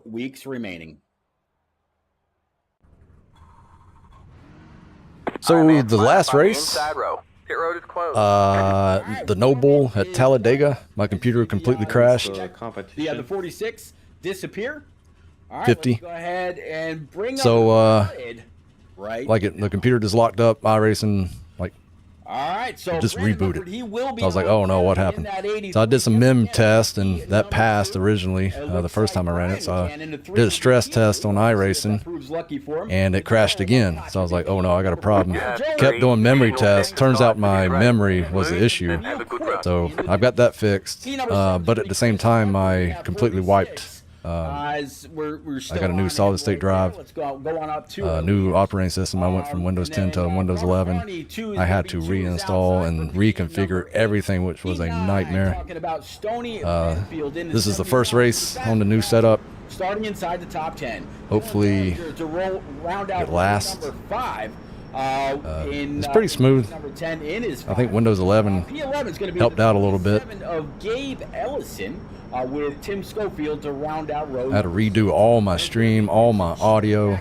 weeks remaining. So right, the last race, Pit road is closed. the Noble at Talladega, my computer completely crashed. The 46 disappear. All right, 50. let's go ahead and bring So, up right. Like the computer just locked up, iRacing, like All right, so just Brandon rebooted. He will be So I was like, oh no, what happened? So I did some MIM test and that passed originally the first time I ran it. So I did a stress test on iRacing and it crashed again. So I was like, oh no, I got a problem. Kept doing memory tests. Turns out my memory was the issue. So I've got that fixed. But at the same time, I completely wiped. I got a new solid state drive, new operating system. I went from Windows 10 to Windows 11. I had to reinstall and reconfigure everything, which was a nightmare. This is the first race on the new setup. Starting inside the top 10. Hopefully it lasts. It's pretty smooth. I think Windows 11 helped out a little bit. Of Gabe Ellison with Tim Schofield to round out rows. I had to redo all my stream, all my audio.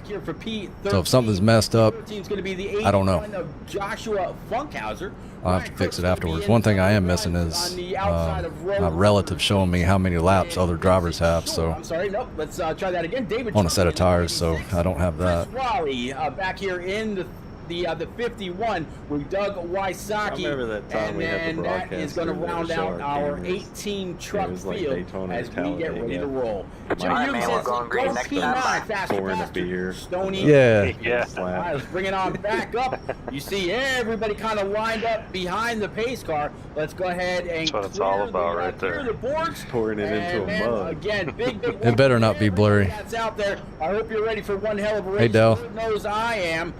So if something's messed up, I don't know. Joshua Funkhauser. I'll have to fix it afterwards. One thing I am missing is my relative showing me how many laps other drivers have. So I'm sorry, nope. Let's try that again. David on a set of tires, so I don't have that. Raleigh back here in the 51 with Doug Wysocki, and then that is going to round out our 18 truck field as we get ready to roll. Jimmy Hughes says, go P9, faster, Stoney. Yeah. All right, let's bring it on back up. You see everybody kind of lined up behind the pace car. Let's go ahead and that's what it's all about right there. the boards. Pouring it into a mug. Again, big It better not be blurry. That's out there. I hope you're ready for one hell of a race. Hey, Dell. Lord knows I am.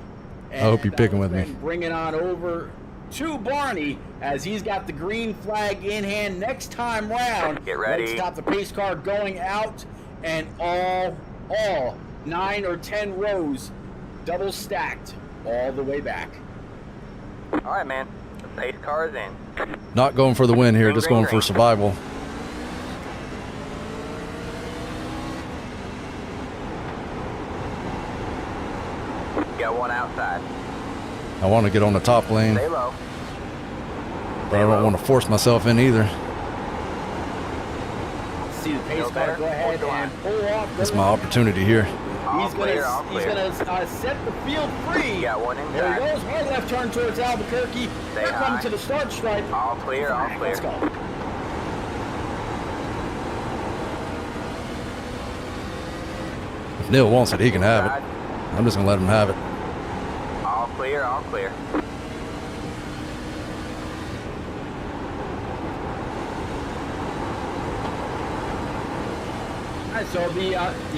I hope you're picking with me. Bring it on over to Barney as he's got the green flag in hand. Next time round, get ready. Let's stop the pace car going out, and all 9 or 10 rows double stacked all the way back. All right, man. The pace car is in. Not going for the win here, just going for survival. Got one outside. I want to get on the top lane, Stay low. but I don't want to force myself in either. See the pace car go ahead and pull off. It's my opportunity here. All He's clear, gonna set the field free. Got one inside. There he goes. Hard left turn towards Albuquerque. They're coming to the start stripe. All clear, all clear. Let's go. If Neil wants it, he can have it. I'm just going to let him have it. All clear, all clear. All right, so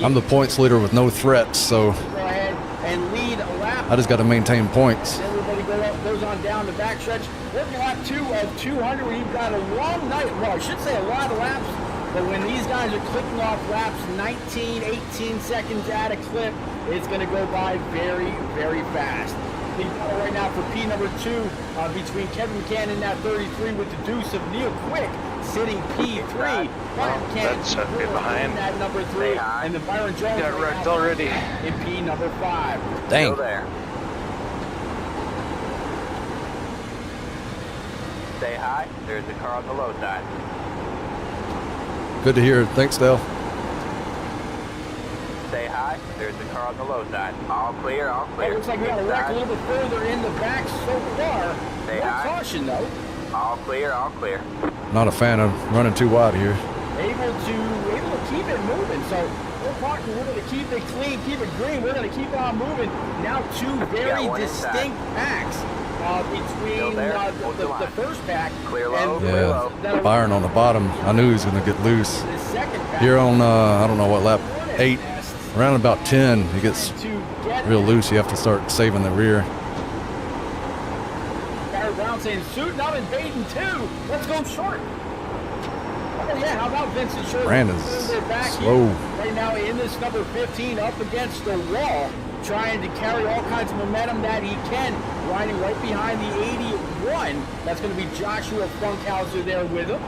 I'm the points leader with no threats, so go ahead and lead a lap. I just got to maintain points. Everybody goes on down the backstretch. Working lap 2 of 200. We've got a long night. Well, I should say a lot of laps. But when these guys are clicking off laps 19, 18 seconds at a clip, it's going to go by very, very fast. Big battle right now for P number 2 between Kevin McCann in that 33 with the deuce of Neil Quick sitting P3. That's behind that number 3, and the Byron Jones got wrecked already in P number 5. Dang. Still there. Stay high. There's the car on the low side. Good to hear. Thanks, Dale. Stay high. There's the car on the low side. All clear, all It clear. looks like we got a wreck a little bit further in the back so far. Stay More high. caution though. All clear, all clear. Not a fan of running too wide here. Able to keep it moving. So we're talking, we're going to keep it clean, keep it green. We're going to keep on moving. Now 2 very distinct packs between the first pack Clear low, and clear low. Yeah, Byron on the bottom. I knew he was going to get loose. the second pack. Here on, I don't know what lap, 8, around about 10, he gets to get real loose. You have to start saving the rear. Barry Brown saying, suiting up and baiting 2. Let's go short. Oh yeah, how about Vincent Short? Brandon's back slow. right now in this number 15 up against the wall, trying to carry all kinds of momentum that he can, riding right behind the 81. That's going to be Joshua Funkhauser there with him.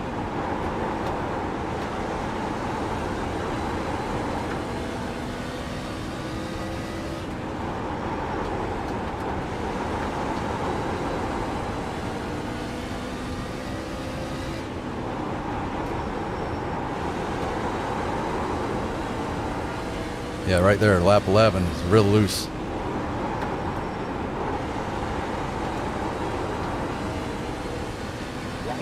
Yeah, right there, lap 11. It's real loose.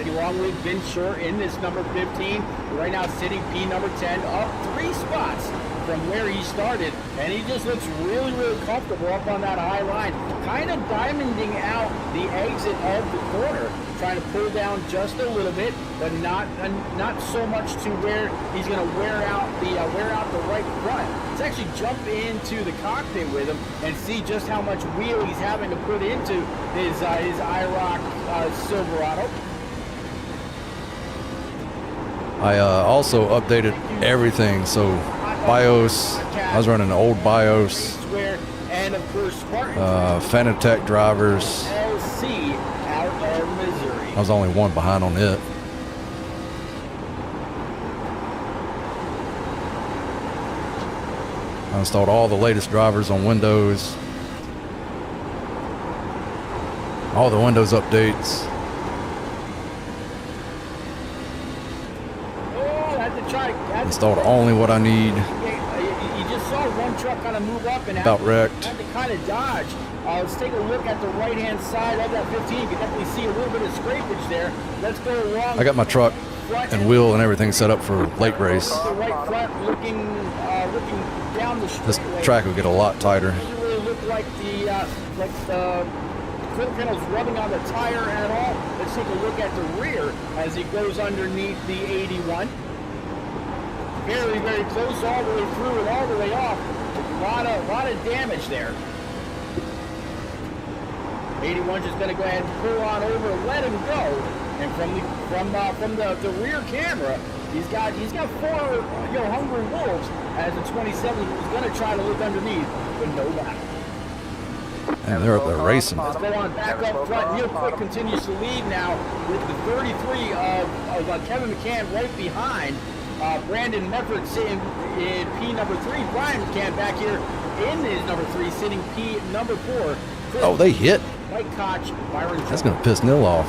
Along with Vin Short in this number 15. Right now sitting P number 10, up 3 spots from where he started. And he just looks really, really comfortable up on that high line. Kind of diamonding out the exit of the corner. Trying to pull down just a little bit, but not so much to where he's going to wear out the right front. Let's actually jump into the cockpit with him and see just how much wheel he's having to put into his IROC Silverado. I also updated everything. So BIOS, I was running an old BIOS. And of course, Fanatec drivers. LC out of Missouri. I was only one behind on it. I installed all the latest drivers on Windows. All the Windows updates. Installed only what I need. You just saw one truck kind of move up and about wrecked. Had to kind of dodge. Let's take a look at the right-hand side of that 15. You can definitely see a little bit of scrapage there. Let's go along. I got my truck and wheel and everything set up for late race. The right front looking down the This straightaway. track will get a lot tighter. Doesn't really look like the quarter panel's rubbing on the tire at all. Let's take a look at the rear as he goes underneath the 81. Very, very close all the way through and all the way off. A lot of damage there. 81 just going to go ahead and pull on over, let him go. And from the rear camera, he's got 4 hungry wolves as the 27 was going to try to look underneath, but no luck. And they're up there racing. Let's go on back up front. Neil Quick continues to lead now with the 33 of Kevin McCann right behind. Brandon Mefford sitting in P number 3. Brian McCann back here in his number 3, sitting P number 4. Oh, they hit. Mike Koch, Byron. That's going to piss Neil off.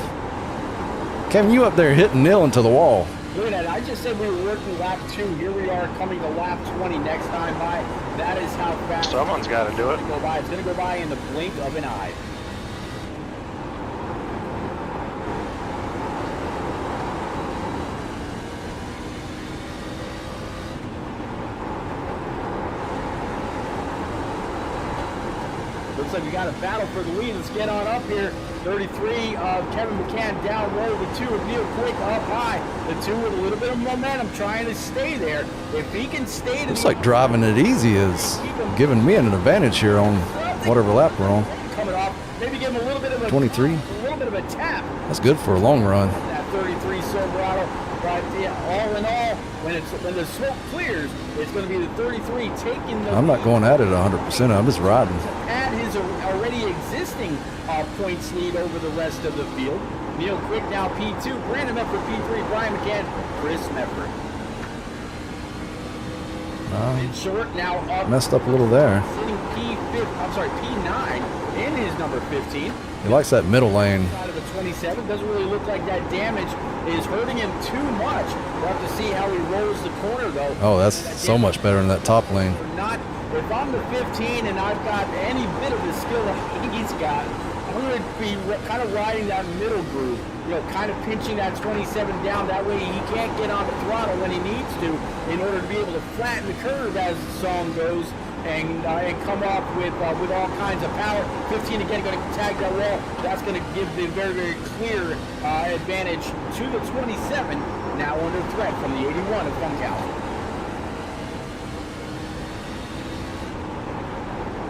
Kevin, you up there hitting Neil into the wall. Look at that. I just said we were working lap 2. Here we are coming to lap 20 next time by. That is how fast. Someone's got to do it. It's going to go by in the blink of an eye. Looks like we got a battle for the lead. Let's get on up here. 33 of Kevin McCann down low. The 2 of Neil Quick up high. The 2 with a little bit of momentum trying to stay there. If he can stay to Looks like driving it easy is giving me an advantage here on whatever lap we're on. Coming off, maybe give him a little bit of a 23. A little bit of a tap. That's good for a long run. That 33 Silverado. But yeah, all in all, when the smoke clears, it's going to be the 33 taking the. I'm not going at it 100%. I'm just riding. Add his already existing points lead over the rest of the field. Neil Quick now P2, Brandon Mefford P3, Brian McCann, Chris Mefford. Short now up. Messed up a little there. Sitting P9 in his number 15. He likes that middle lane. Out of the 27, doesn't really look like that damage is hurting him too much. We'll have to see how he rolls the corner though. Oh, that's so much better in that top lane. If I'm the 15 and I've got any bit of the skill that he's got, I'm going to be kind of riding that middle groove, kind of pinching that 27 down. That way he can't get on the throttle when he needs to in order to be able to flatten the curve as the song goes and come off with all kinds of power. 15 again going to tag that wall. That's going to give the very, very clear advantage to the 27, now under threat from the 81 of Funkhauser.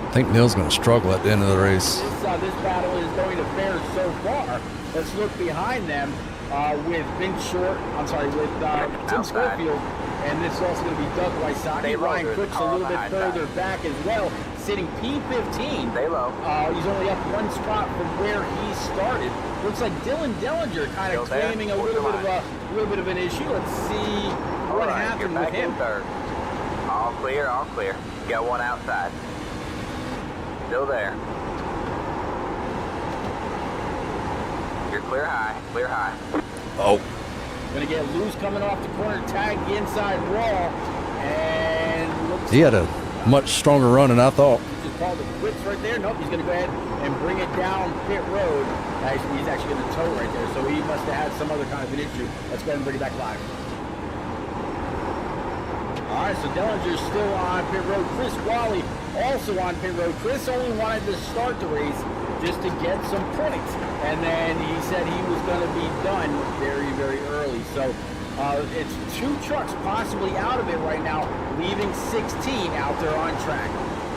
I think Neil's going to struggle at the end of the race. This battle is going to fare so far. Let's look behind them with Tim Schofield, and this is also going to be Doug Wysocki. Ryan Cook's a little bit further back as well, sitting P15. Stay low. He's only up 1 spot from where he started. Looks like Dylan Dellinger kind of claiming a little bit of an issue. Let's see what happened with him. Third. All clear, all clear. Got one outside. Still there. You're clear high, clear high. Oh. Gonna get loose coming off the corner, tag the inside wall, and looks He had a much stronger run than I thought. He just called the quits right there. Nope, he's going to go ahead and bring it down pit road. Actually, he's actually going to tow right there, so he must have had some other kind of an issue. Let's go ahead and bring it back live. All right, so Dellinger's still on pit road. Chris Wally also on pit road. Chris only wanted to start the race just to get some points, and then he said he was going to be done very, very early. So it's 2 trucks possibly out of it right now, leaving 16 out there on track.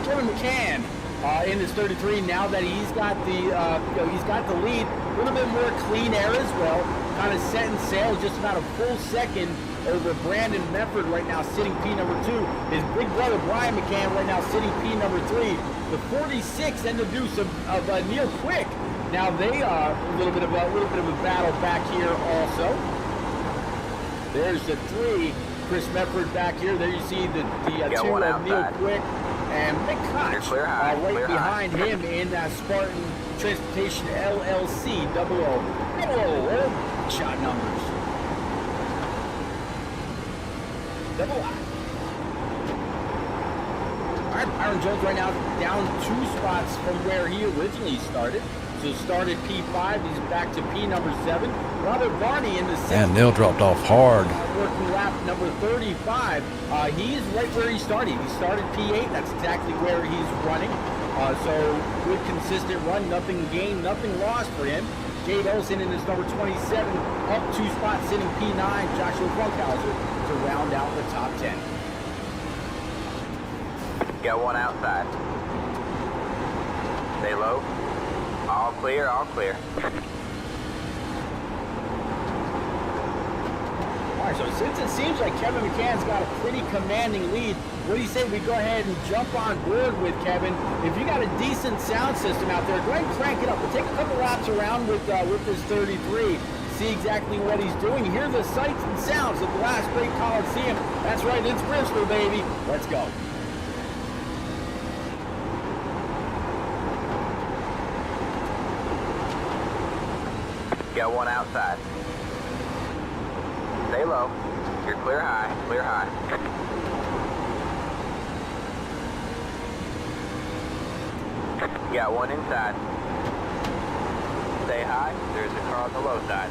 Kevin McCann in his 33 now that he's got the he's got the lead. A little bit more clean air as well. Kind of setting sail, just about a full second over Brandon Mefford right now, sitting P number 2. His big brother Brian McCann right now sitting P number 3. The 46 and the deuce of Neil Quick. Now they are a little bit of a battle back here also. There's the 3, Chris Mefford back here. There you see the 2 of Neil Quick and Mick Koch right behind him in that Spartan Transportation LLC 00 shot numbers. Double I. All right, Byron Jones right now down 2 spots from where he originally started. So started P5, he's back to P number 7. Robert Barney in the 6th. And Neil dropped off hard. Working lap number 35. He's right where he started. He started P8. That's exactly where he's running. So good, consistent run. Nothing gained, nothing lost for him. Jade Olsen in his number 27, up 2 spots, sitting P9. Joshua Funkhauser to round out the top 10. Got 1 outside. Stay low. All clear, all clear. All right, so since it seems like Kevin McCann's got a pretty commanding lead, what do you say we go ahead and jump on board with Kevin? If you got a decent sound system out there, go ahead and crank it up. We'll take a couple laps around with this 33, see exactly what he's doing. Hear the sights and sounds of the last great Coliseum. That's right, it's Bristol, baby. Let's go. Got 1 outside. Stay low. You're clear high, clear high. Got 1 inside. Stay high. There's a car on the low side.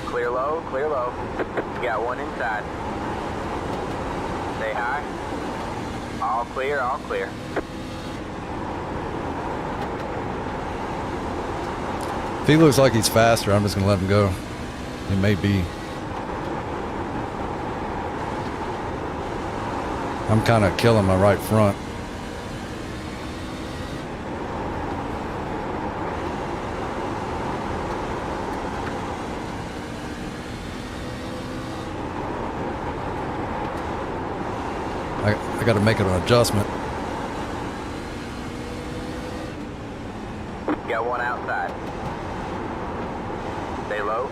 Clear low, clear low. Got 1 inside. Stay high. All clear, all clear. If he looks like he's faster, I'm just going to let him go. He may be. I'm kind of killing my right front. I got to make it an adjustment. Got 1 outside. Stay low.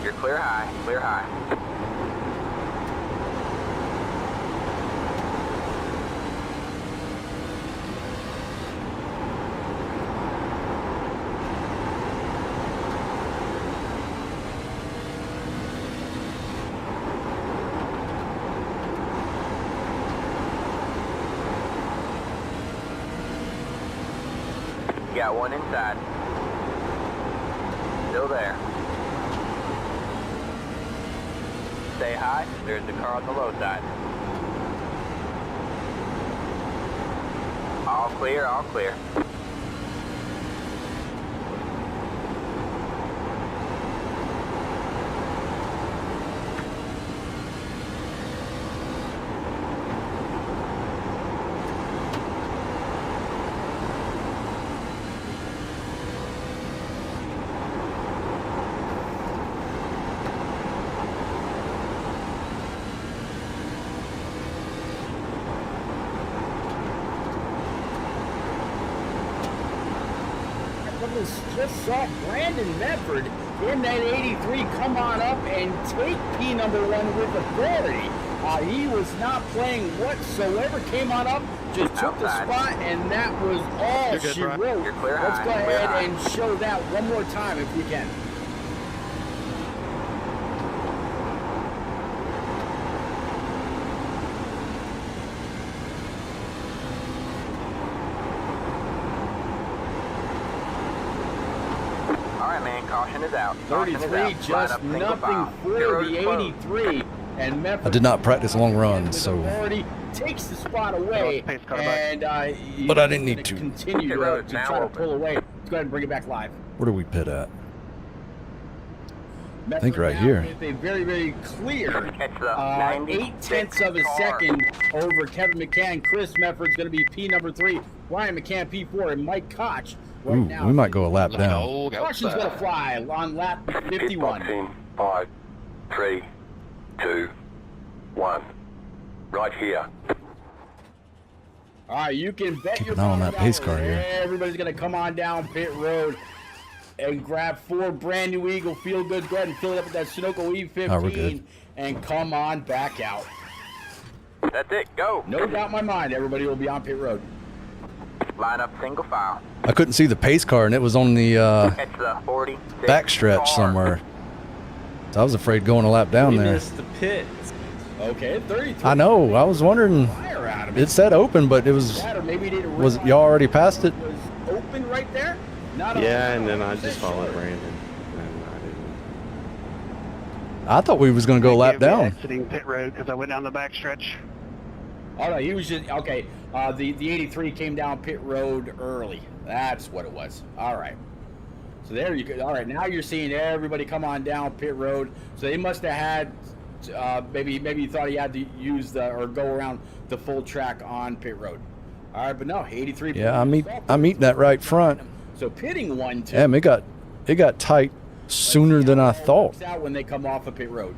You're clear high, clear high. Got 1 inside. Still there. Stay high. There's the car on the low side. All clear, all clear. Just saw Brandon Mefford in that 83 come on up and take P number 1 with authority. He was not playing whatsoever, came on up, just took the spot, and that was all she wrote. Let's go ahead and show that one more time if we can. Caution is out. Caution is 33, out. Line just up single nothing file. for Pit road the is closed. 83. And Mefford I did not practice long runs, so. Authority takes the spot away, and But I didn't need to. continue Pit to road try now to open. pull away. Let's go ahead and bring it back live. Where do we pit at? Mefford think right now here. with a very, very clear Catch the 96 0.8 of a car. second over Kevin McCann. Chris Mefford's going to be P number 3, Ryan McCann P4, and Mike Koch right Ooh, now. we might go a lap down. Caution's going to fly on lap 51. Hitboxing, 5, 3, 2, 1. Right here. All right, you can bet Keep your an eye on bottom that pace dollar car here. Everybody's going to come on down pit road and grab 4 brand new Eagle Feel Goods. Go ahead and fill it up with that Sunoco E15 Oh, we're good. and come on back out. That's it. Go. No doubt in my mind, everybody will be on pit road. Line up single file. I couldn't see the pace car, and it was on the Catch the 46 backstretch car. somewhere. So I was afraid going a lap down there. missed the pit. Okay, 33. I know. I was wondering. Fire out of It said open, but it was. That, or maybe they didn't Was realize y'all already past it? was open right there? Not Yeah, on- and then I just position. followed Brandon. And I didn't. I thought we was gonna go a lap down. Exiting pit road because I went down the backstretch. Oh no, he was just okay. The 83 came down pit road early. That's what it was. All right. So there you go. All right, now you're seeing everybody come on down pit road. So they must have had maybe he thought he had to use the or go around the full track on pit road. All right, but no, 83. Yeah, I'm eating that right front. So pitting 1-2. Damn, it got tight sooner than I thought. Works out when they come off of pit road.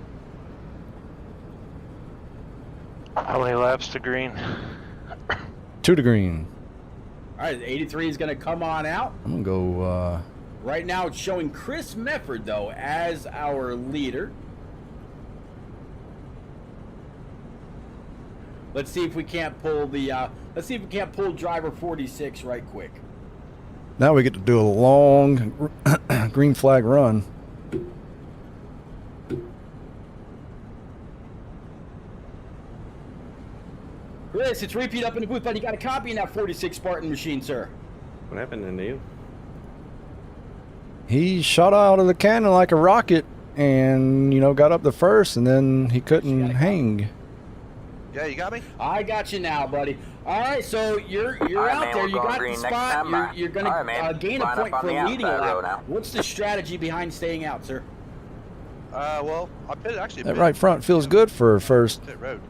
How many laps to green? 2 to green. All right, the 83 is going to come on out. I'm gonna go. Right now, it's showing Chris Mefford though as our leader. Let's see if we can't pull the. Let's see if we can't pull driver 46 right quick. Now we get to do a long green flag run. Chris, it's repeat up in the booth, but you got a copy in that 46 Spartan machine, sir. What happened to Neil? He shot out of the cannon like a rocket, and got up the first, and then he couldn't hang. Yeah, you got me? I got you now, buddy. All right, so you're All right, out man, there. we're You going got the green next spot. time, bye. You're going All right, man. to gain a Line up point on for the leading a outside row lap. now. What's the strategy behind staying out, sir? Well, I pitted actually. That right front feels good for first Pit road.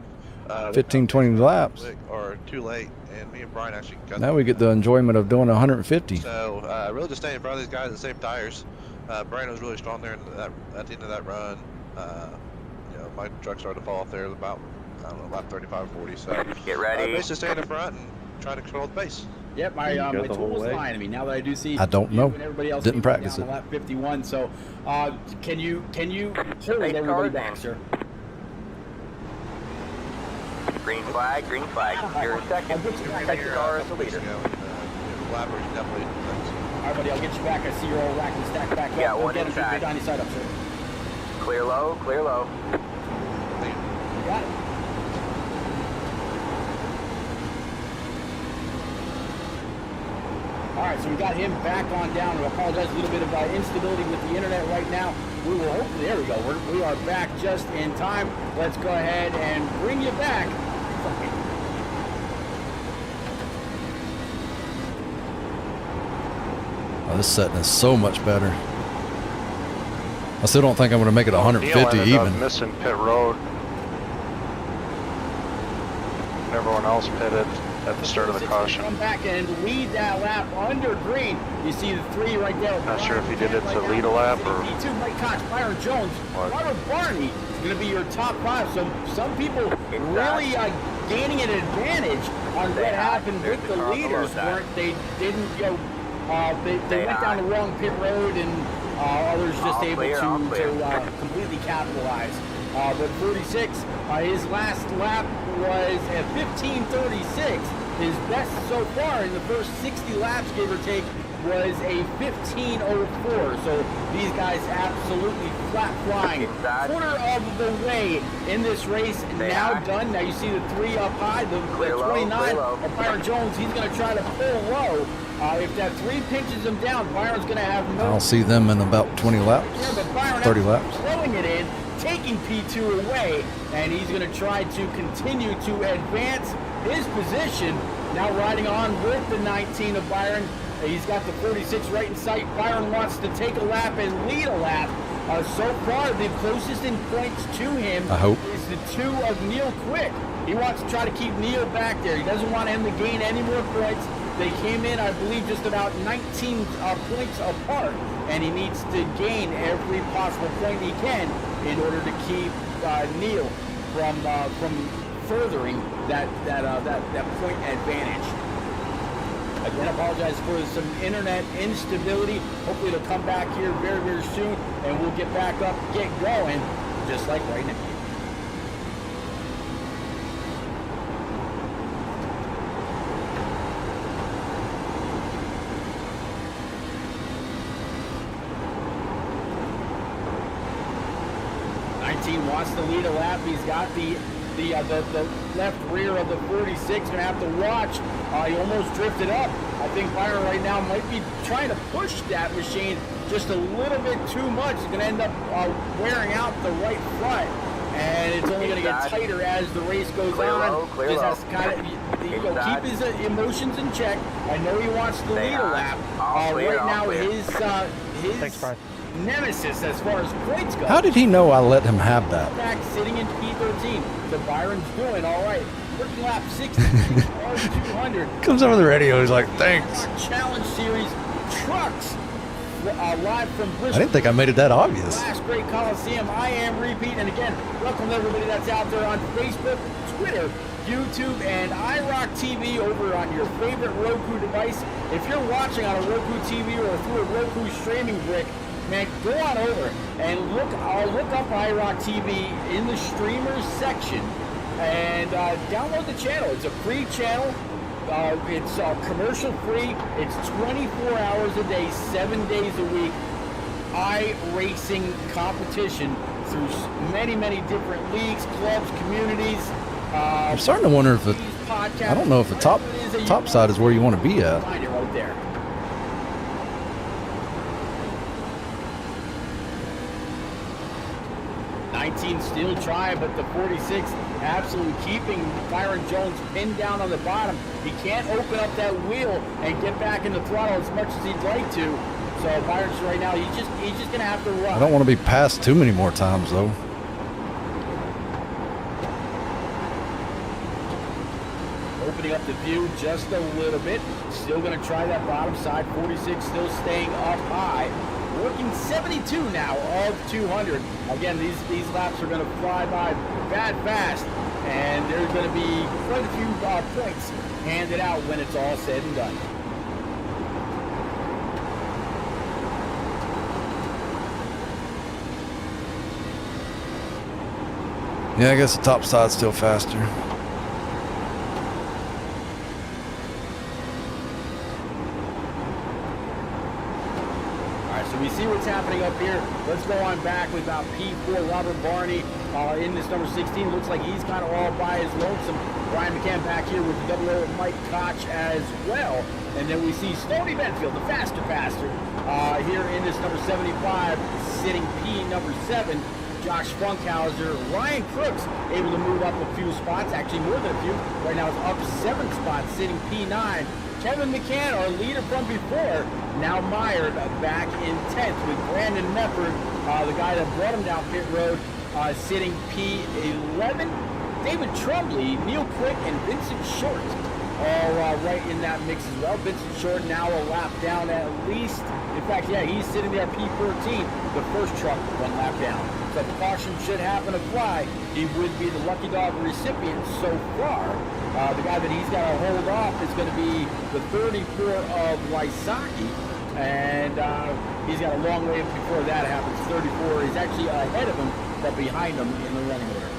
15, 20 laps. Or too late, and me and Brian actually got. Now we get the enjoyment of doing 150. So really just staying in front of these guys, the same tires. Brian was really strong there at the end of that run. My truck started to fall off there about lap 35, 40. So Get ready. basically staying in front and trying to control the pace. Yep, my You go the tool whole was way? lying to me. Now that I do see, I don't you know. and everybody else Didn't came practice down it. on lap 51. So, can you hold Pace everybody cars back, in. sir? Green flag, green flag. You're second. I'll get you back. Second car is the Weeks leader. ago, Lappers definitely. All right, buddy, I'll get you back. I see you're all racked and stacked back up. Yeah, Go one get him. inside. Get down your side up, sir. Clear low, clear low. You got it. All right, so we got him back on down. I apologize, a little bit of instability with the internet right now. We will hopefully, there we go. We are back just in time. Let's go ahead and bring you back. Oh, this setting is so much better. I still don't think I'm going to make it Neil 150 ended up even. missing pit road. Everyone else pitted at the start of the Six gonna caution. Come back and lead that lap under green. You see the 3 right there. Not sure if he did it to lead a lap or P2, Mike Cox, Byron Jones, what. Robert Barney is going to be your top 5. So some people really gaining an advantage on what happened with the leaders. They didn't go. They went down the wrong pit road, and others just able to completely capitalize. But 46, his last lap was at 15:36. His best so far in the first 60 laps, give or take, was a 15:04. So these guys absolutely flat flying. Quarter of the way in this race now done. Now you see the 3 up high, the 29 of Byron Jones. He's going to try to pull low. If that 3 pinches him down, Byron's going to have no. I'll see them in about 20 laps, Yeah, but Byron 30 laps. throwing it in, taking P2 away, and he's going to try to continue to advance his position. Now riding on with the 19 of Byron. He's got the 46 right in sight. Byron wants to take a lap and lead a lap. So far, the closest in points to him is the 2 of Neil Quick. He wants to try to keep Neil back there. He doesn't want him to gain any more points. They came in, I believe, just about 19 points apart, and he needs to gain every possible point he can in order to keep Neil from furthering that point advantage. Again, I apologize for some internet instability. Hopefully it'll come back here very, very soon, and we'll get back up, get going, just like right now. Wants to lead a lap. He's got the left rear of the 46. Gonna have to watch. He almost drifted up. I think Byron right now might be trying to push that machine just a little bit too much. He's gonna end up wearing out the right front, and it's only gonna get tighter as the race goes on. Just has to kind of keep his emotions in check. I know he wants to lead a lap. Right now, his Thanks, Brian. nemesis as far as points go. How did he know I let him have that? Back sitting in P13. So Byron's doing all right. Working lap 60, R200. Comes over the radio. He's like, thanks. Challenge Series trucks live from Bristol. I didn't think I made it that obvious. Last Great Coliseum. I am Repeat. And again, welcome to everybody that's out there on Facebook, Twitter, YouTube, and IROC TV over on your favorite Roku device. If you're watching on a Roku TV or through a Roku streaming brick, man, go on over and look up IROC TV in the streamers section and download the channel. It's a free channel. It's commercial free. It's 24 hours a day, 7 days a week. iRacing competition through many, many different leagues, clubs, communities. I'm starting to wonder if I don't know if the top side is where you want to be at. Find it right there. Still trying, but the 46 absolutely keeping Byron Jones pinned down on the bottom. He can't open up that wheel and get back in the throttle as much as he'd like to. So Byron's right now, he's just gonna have to run. I don't want to be passed too many more times though. Opening up the view just a little bit. Still gonna try that bottom side. 46 still staying up high. Working 72 now of 200. Again, these laps are going to fly by fast, and there's going to be quite a few points handed out when it's all said and done. Yeah, I guess the top side's still faster. We see what's happening up here. Let's go on back with P4 Robert Barney in this number 16. Looks like he's kind of all by his lonesome. Brian McCann back here with the double O Mike Koch as well. And then we see Stoney Benfield, the faster here in this number 75, sitting P number 7. Josh Funkhauser, Ryan Crooks able to move up a few spots, actually more than a few. Right now it's up 7 spots, sitting P9. Kevin McCann, our leader from before, now mired back in 10th with Brandon Mefford, the guy that brought him down pit road, sitting P11. David Trumbley, Neil Quick, and Vincent Short all right in that mix as well. Vincent Short now a lap down at least. In fact, yeah, he's sitting there P14, the first truck 1 lap down. So if caution should happen to fly, he would be the lucky dog recipient so far. The guy that he's got to hold off is going to be the 34 of Wysocki, and he's got a long way before that happens. 34 is actually ahead of him, but behind him in the running order.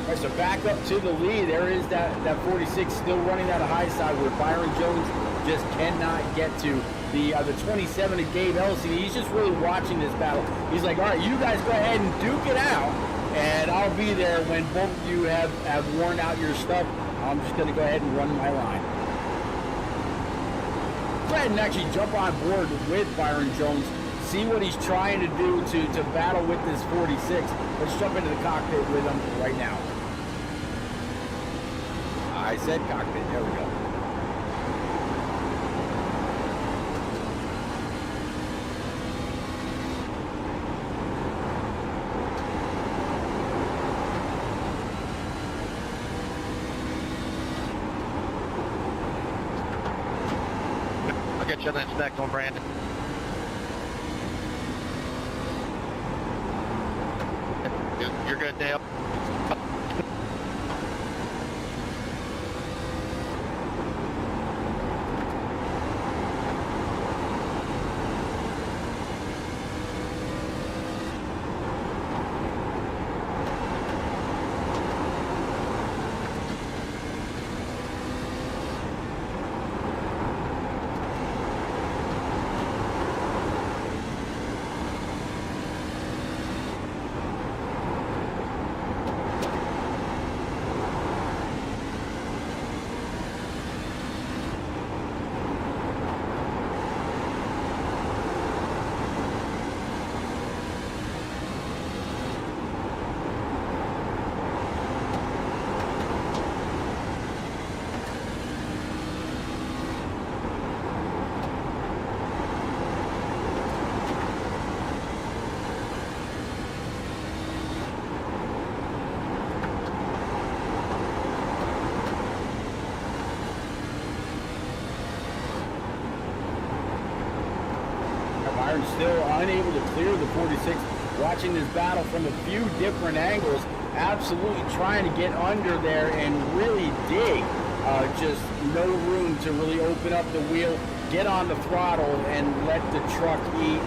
All right, right, so back up to the lead. There is that 46 still running that high side where Byron Jones just cannot get to. The 27 of Gabe Ellison, he's just really watching this battle. He's like, all right, you guys go ahead and duke it out, and I'll be there when both of you have worn out your stuff. I'm just going to go ahead and run my line. Go ahead and actually jump on board with Byron Jones, see what he's trying to do to battle with this 46. Let's jump into the cockpit with him right now. I said cockpit, there we go. Get you that next one, Brandon. You're good, Dale. Still unable to clear the 46, watching this battle from a few different angles, absolutely trying to get under there and really dig. Just no room to really open up the wheel, get on the throttle, and let the truck eat.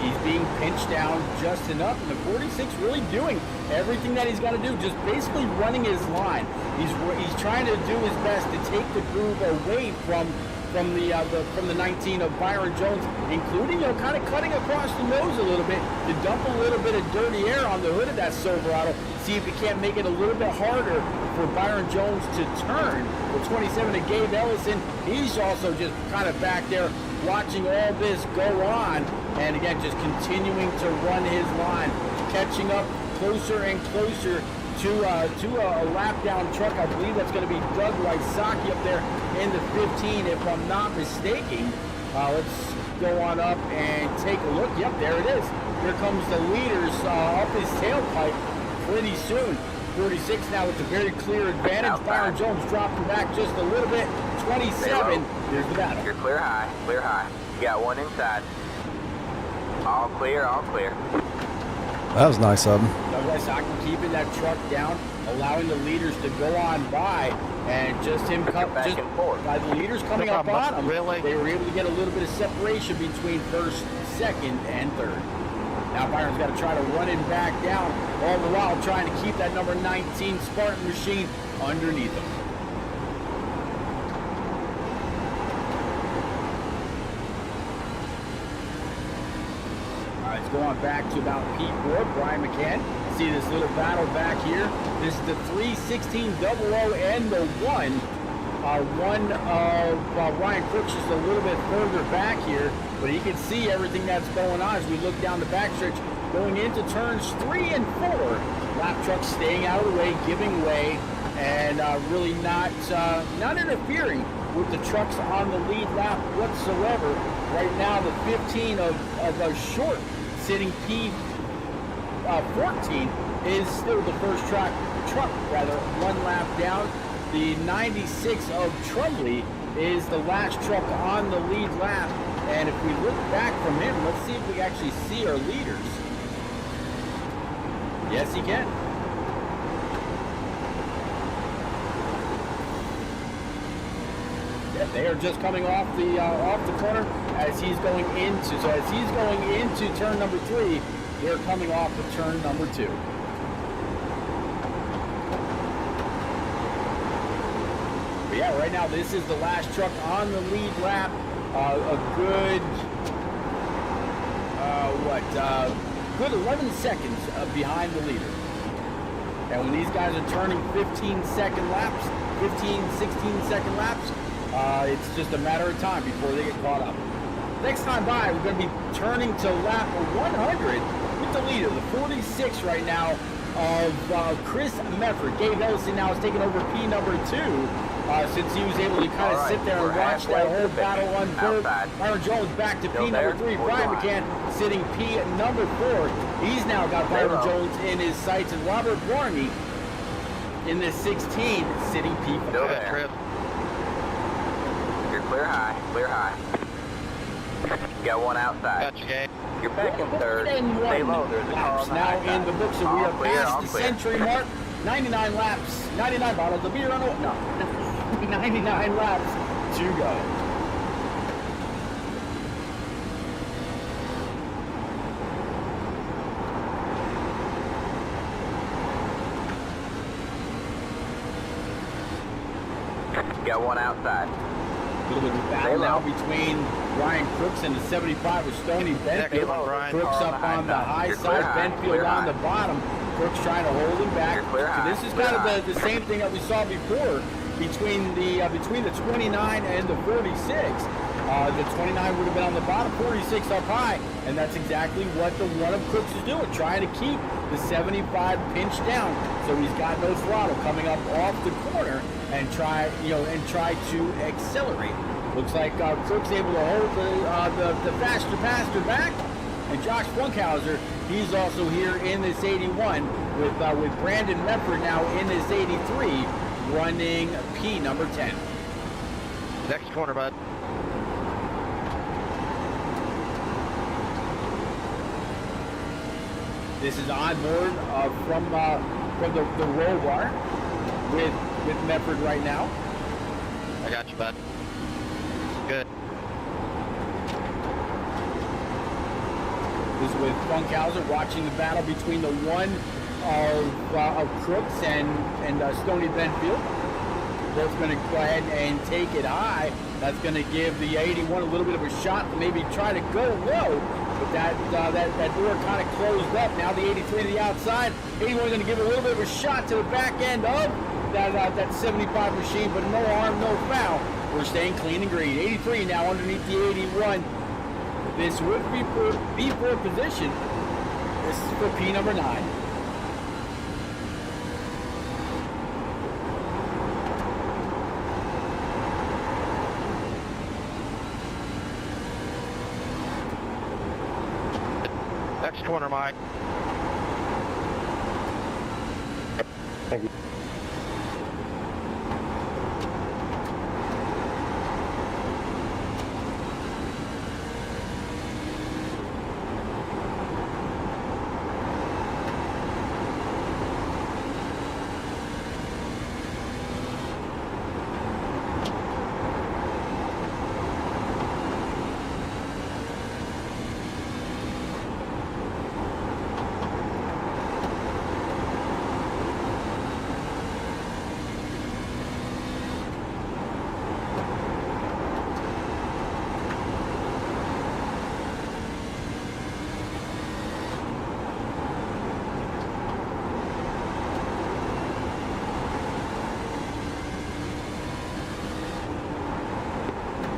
He's being pinched down just enough, and the 46 really doing everything that he's got to do, just basically running his line. He's trying to do his best to take the groove away from the 19 of Byron Jones, including, kind of cutting across the nose a little bit to dump a little bit of dirty air on the hood of that Silverado, see if he can't make it a little bit harder for Byron Jones to turn. The 27 of Gabe Ellison, he's also just kind of back there watching all this go on, and again, just continuing to run his line, catching up closer and closer to a lap down truck. I believe that's going to be Doug Wysocki up there in the 15, if I'm not mistaken. Let's go on up and take a look. Yep, there it is. Here comes the leaders up his tailpipe pretty soon. 46 now with a very clear advantage. Byron Jones dropping back just a little bit. 27. Here's the battle. You're clear high, clear high. You got one inside. All clear, all clear. That was nice of him. Doug Wysocki keeping that truck down, allowing the leaders to go on by, and just him by the leaders coming up on him, really? They were able to get a little bit of separation between first, second, and third. Now Byron's got to try to run him back down, all the while trying to keep that number 19 Spartan machine underneath him. Let's go on back to about P4, Brian McCann. See this little battle back here. This is the 31600 and the 1. One of Ryan Crooks just a little bit further back here, but you can see everything that's going on as we look down the backstretch, going into turns 3 and 4. Lap trucks staying out of the way, giving way, and really not interfering with the trucks on the lead lap whatsoever. Right now, the 15 of a short sitting P14 is still the first truck, one lap down. The 96 of Trumley is the last truck on the lead lap. And if we look back from him, let's see if we actually see our leaders. Yes, he can. Yeah, they are just coming off the corner as he's going into. So as he's going into turn number 3, they're coming off of turn number 2. But yeah, right now this is the last truck on the lead lap. A good, good 11 seconds behind the leader. And when these guys are turning 15-second laps, 16-second laps, it's just a matter of time before they get caught up. Next time by, we're going to be turning to lap 100 with the leader, the 46 right now of Chris Mefford. Gabe Ellison now is taking over P number 2 since he was able to kind of sit there and watch that whole battle unfold. Byron Jones back to P number 3. Brian McCann sitting P number 4. He's now got Byron Jones in his sights, and Robert Barney in the 16 sitting P. Still there. You're clear high, clear high. Got one outside. Gotcha, Gabe. You're back in third. Stay low. There's a car on the Now high in the books, so we are past the century mark. 99 laps, 99 bottles of beer on the, no, 99 laps to go. Got one outside. A little bit of battle now between Ryan Crooks and the 75 with Stoney Benfield. Crooks up on the high side, Benfield on the bottom. Crooks trying to hold him back. So this is kind of the same thing that we saw before between the 29 and the 46. The 29 would have been on the bottom, 46 up high, and that's exactly what the one of Crooks is doing, trying to keep the 75 pinched down. So he's got no throttle coming up off the corner and try to accelerate. Looks like Crooks able to hold the faster passenger back. And Josh Funkhauser, he's also here in this 81 with Brandon Mefford now in this 83, running P number 10. Next corner, bud. This is on board from the roll bar with Mefford right now. I got you, bud. Good. This is with Funkhauser watching the battle between the one of Crooks and Stoney Benfield. Both going to go ahead and take it high. That's going to give the 81 a little bit of a shot to maybe try to go low. But that door kind of closed up. Now the 83 to the outside. 81 going to give a little bit of a shot to the back end of that 75 machine, but no harm, no foul. We're staying clean and green. 83 now underneath the 81. This would be for B4 position. This is for P number 9. Next corner, Mike. Thank you.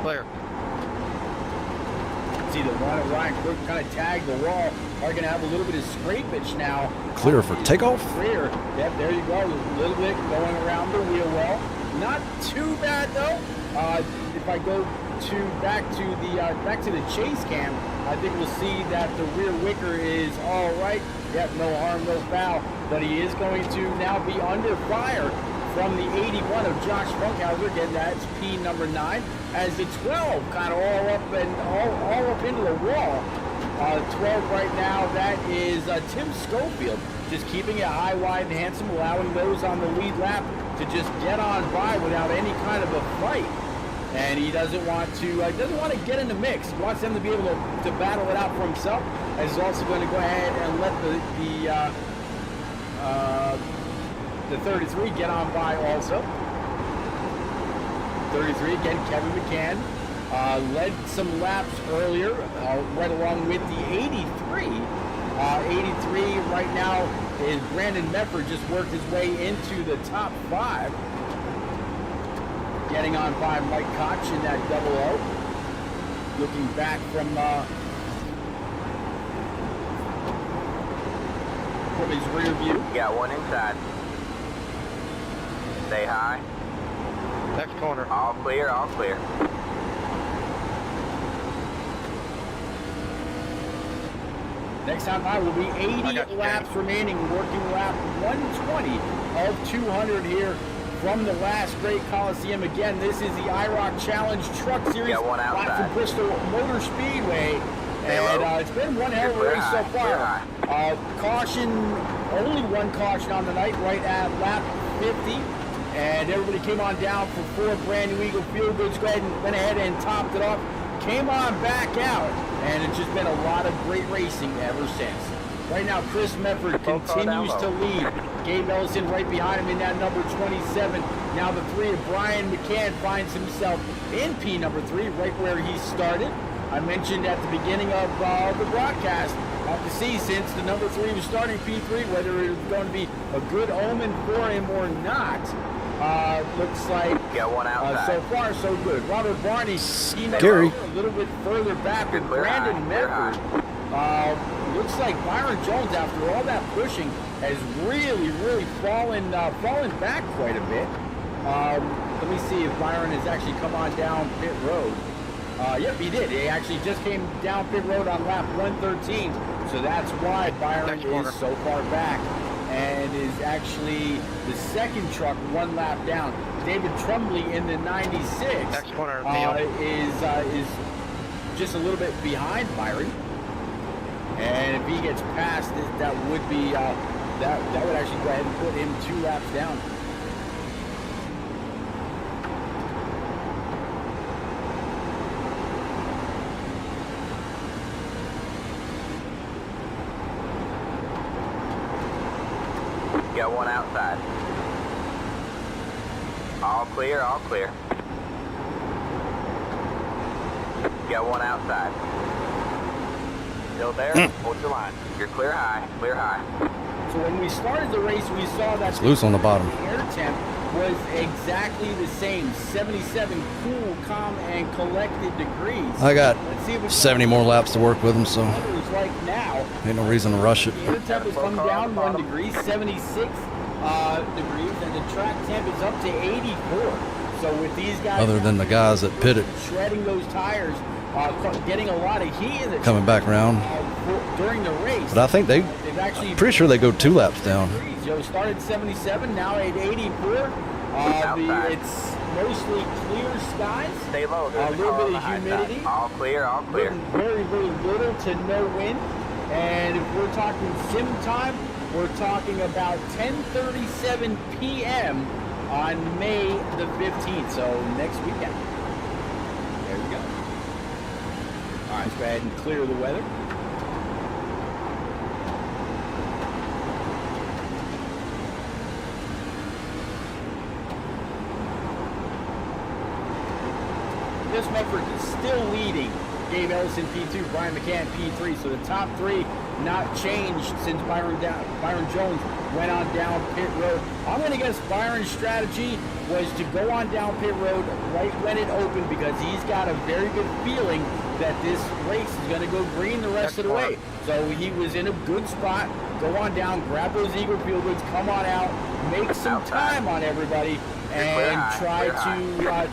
Clear. See the one of Ryan Crook kind of tagged the wall. Are going to have a little bit of scrapage now. Clear for takeoff. Clear. Yep, there you go. A little bit going around the wheel well. Not too bad though. If I go back to the chase cam, I think we'll see that the rear wicker is all right. Yep, no harm, no foul. But he is going to now be under fire from the 81 of Josh Funkhauser. Again, that's P number 9. As the 12 kind of all up into the wall. 12 right now, that is Tim Schofield, just keeping it high, wide, and handsome, allowing those on the lead lap to just get on by without any kind of a fight. And he doesn't want to get in the mix. He wants them to be able to battle it out for himself. And he's also going to go ahead and let the 33 get on by also. 33, again, Kevin McCann. Led some laps earlier, right along with the 83. 83 right now is Brandon Mefford, just worked his way into the top 5. Getting on by Mike Koch in that double O. Looking back from his rear view. Got one inside. Stay high. Next corner. All clear, all clear. Next time by will be 80 laps remaining, working lap 120 of 200 here from the last great Coliseum. Again, this is the IROC Challenge Truck Series live from Bristol Motor Speedway. And it's been one hell of a race so far. Caution, only one caution on the night, right at lap 50. And everybody came on down for 4 brand new Eagle Feel Goods. Went ahead and topped it off. Came on back out. And it's just been a lot of great racing ever since. Right now, Chris Mefford continues to lead. Gabe Ellison right behind him in that number 27. Now the 3 of Brian McCann finds himself in P number 3, right where he started. I mentioned at the beginning of the broadcast, have to see since the number 3 was starting P3, whether it was going to be a good omen for him or not. Looks like got one outside. So far so good. Robert Barney, Scary. A little bit further back with Brandon Mefford. Looks like Byron Jones, after all that pushing, has really fallen back quite a bit. Let me see if Byron has actually come on down pit road. Yep, he did. He actually just came down pit road on lap 113. So that's why Byron is so far back and is actually the second truck 1 lap down. David Trumley in the 96 next corner, is just a little bit behind Byron. And if he gets past it, that would be that would actually go ahead and put him 2 laps down. Got one outside. All clear, all clear. Got one outside. Still there? Hold your line. You're clear high, clear high. So when we started the race, we saw that it's loose on the bottom. The air temp was exactly the same, 77 cool, calm, and collected degrees. I got 70 more laps to work with them, so like now, ain't no reason to rush it. The air temp has come down 1 degree, 76 degrees, and the track temp is up to 84. So with these guys, other than the guys that pitted, shredding those tires, getting a lot of heat in the coming back around during the race. But I think they've actually, pretty sure they go 2 laps down. Joe started 77, now at 84. It's mostly clear skies. Stay low. A little bit of humidity. All clear, all clear. Very little to no wind. And if we're talking sim time, we're talking about 10:37 p.m. on May the 15th. So next weekend. There we go. All right, let's go ahead and clear the weather. Chris Mefford is still leading. Gabe Ellison P2, Brian McCann P3. So the top 3 not changed since Byron Jones went on down pit road. I'm going to guess Byron's strategy was to go on down pit road right when it opened, because he's got a very good feeling that this race is going to go green the rest of the way. So he was in a good spot. Go on down, grab those Eagle Feel Goods, come on out, make some time on everybody, and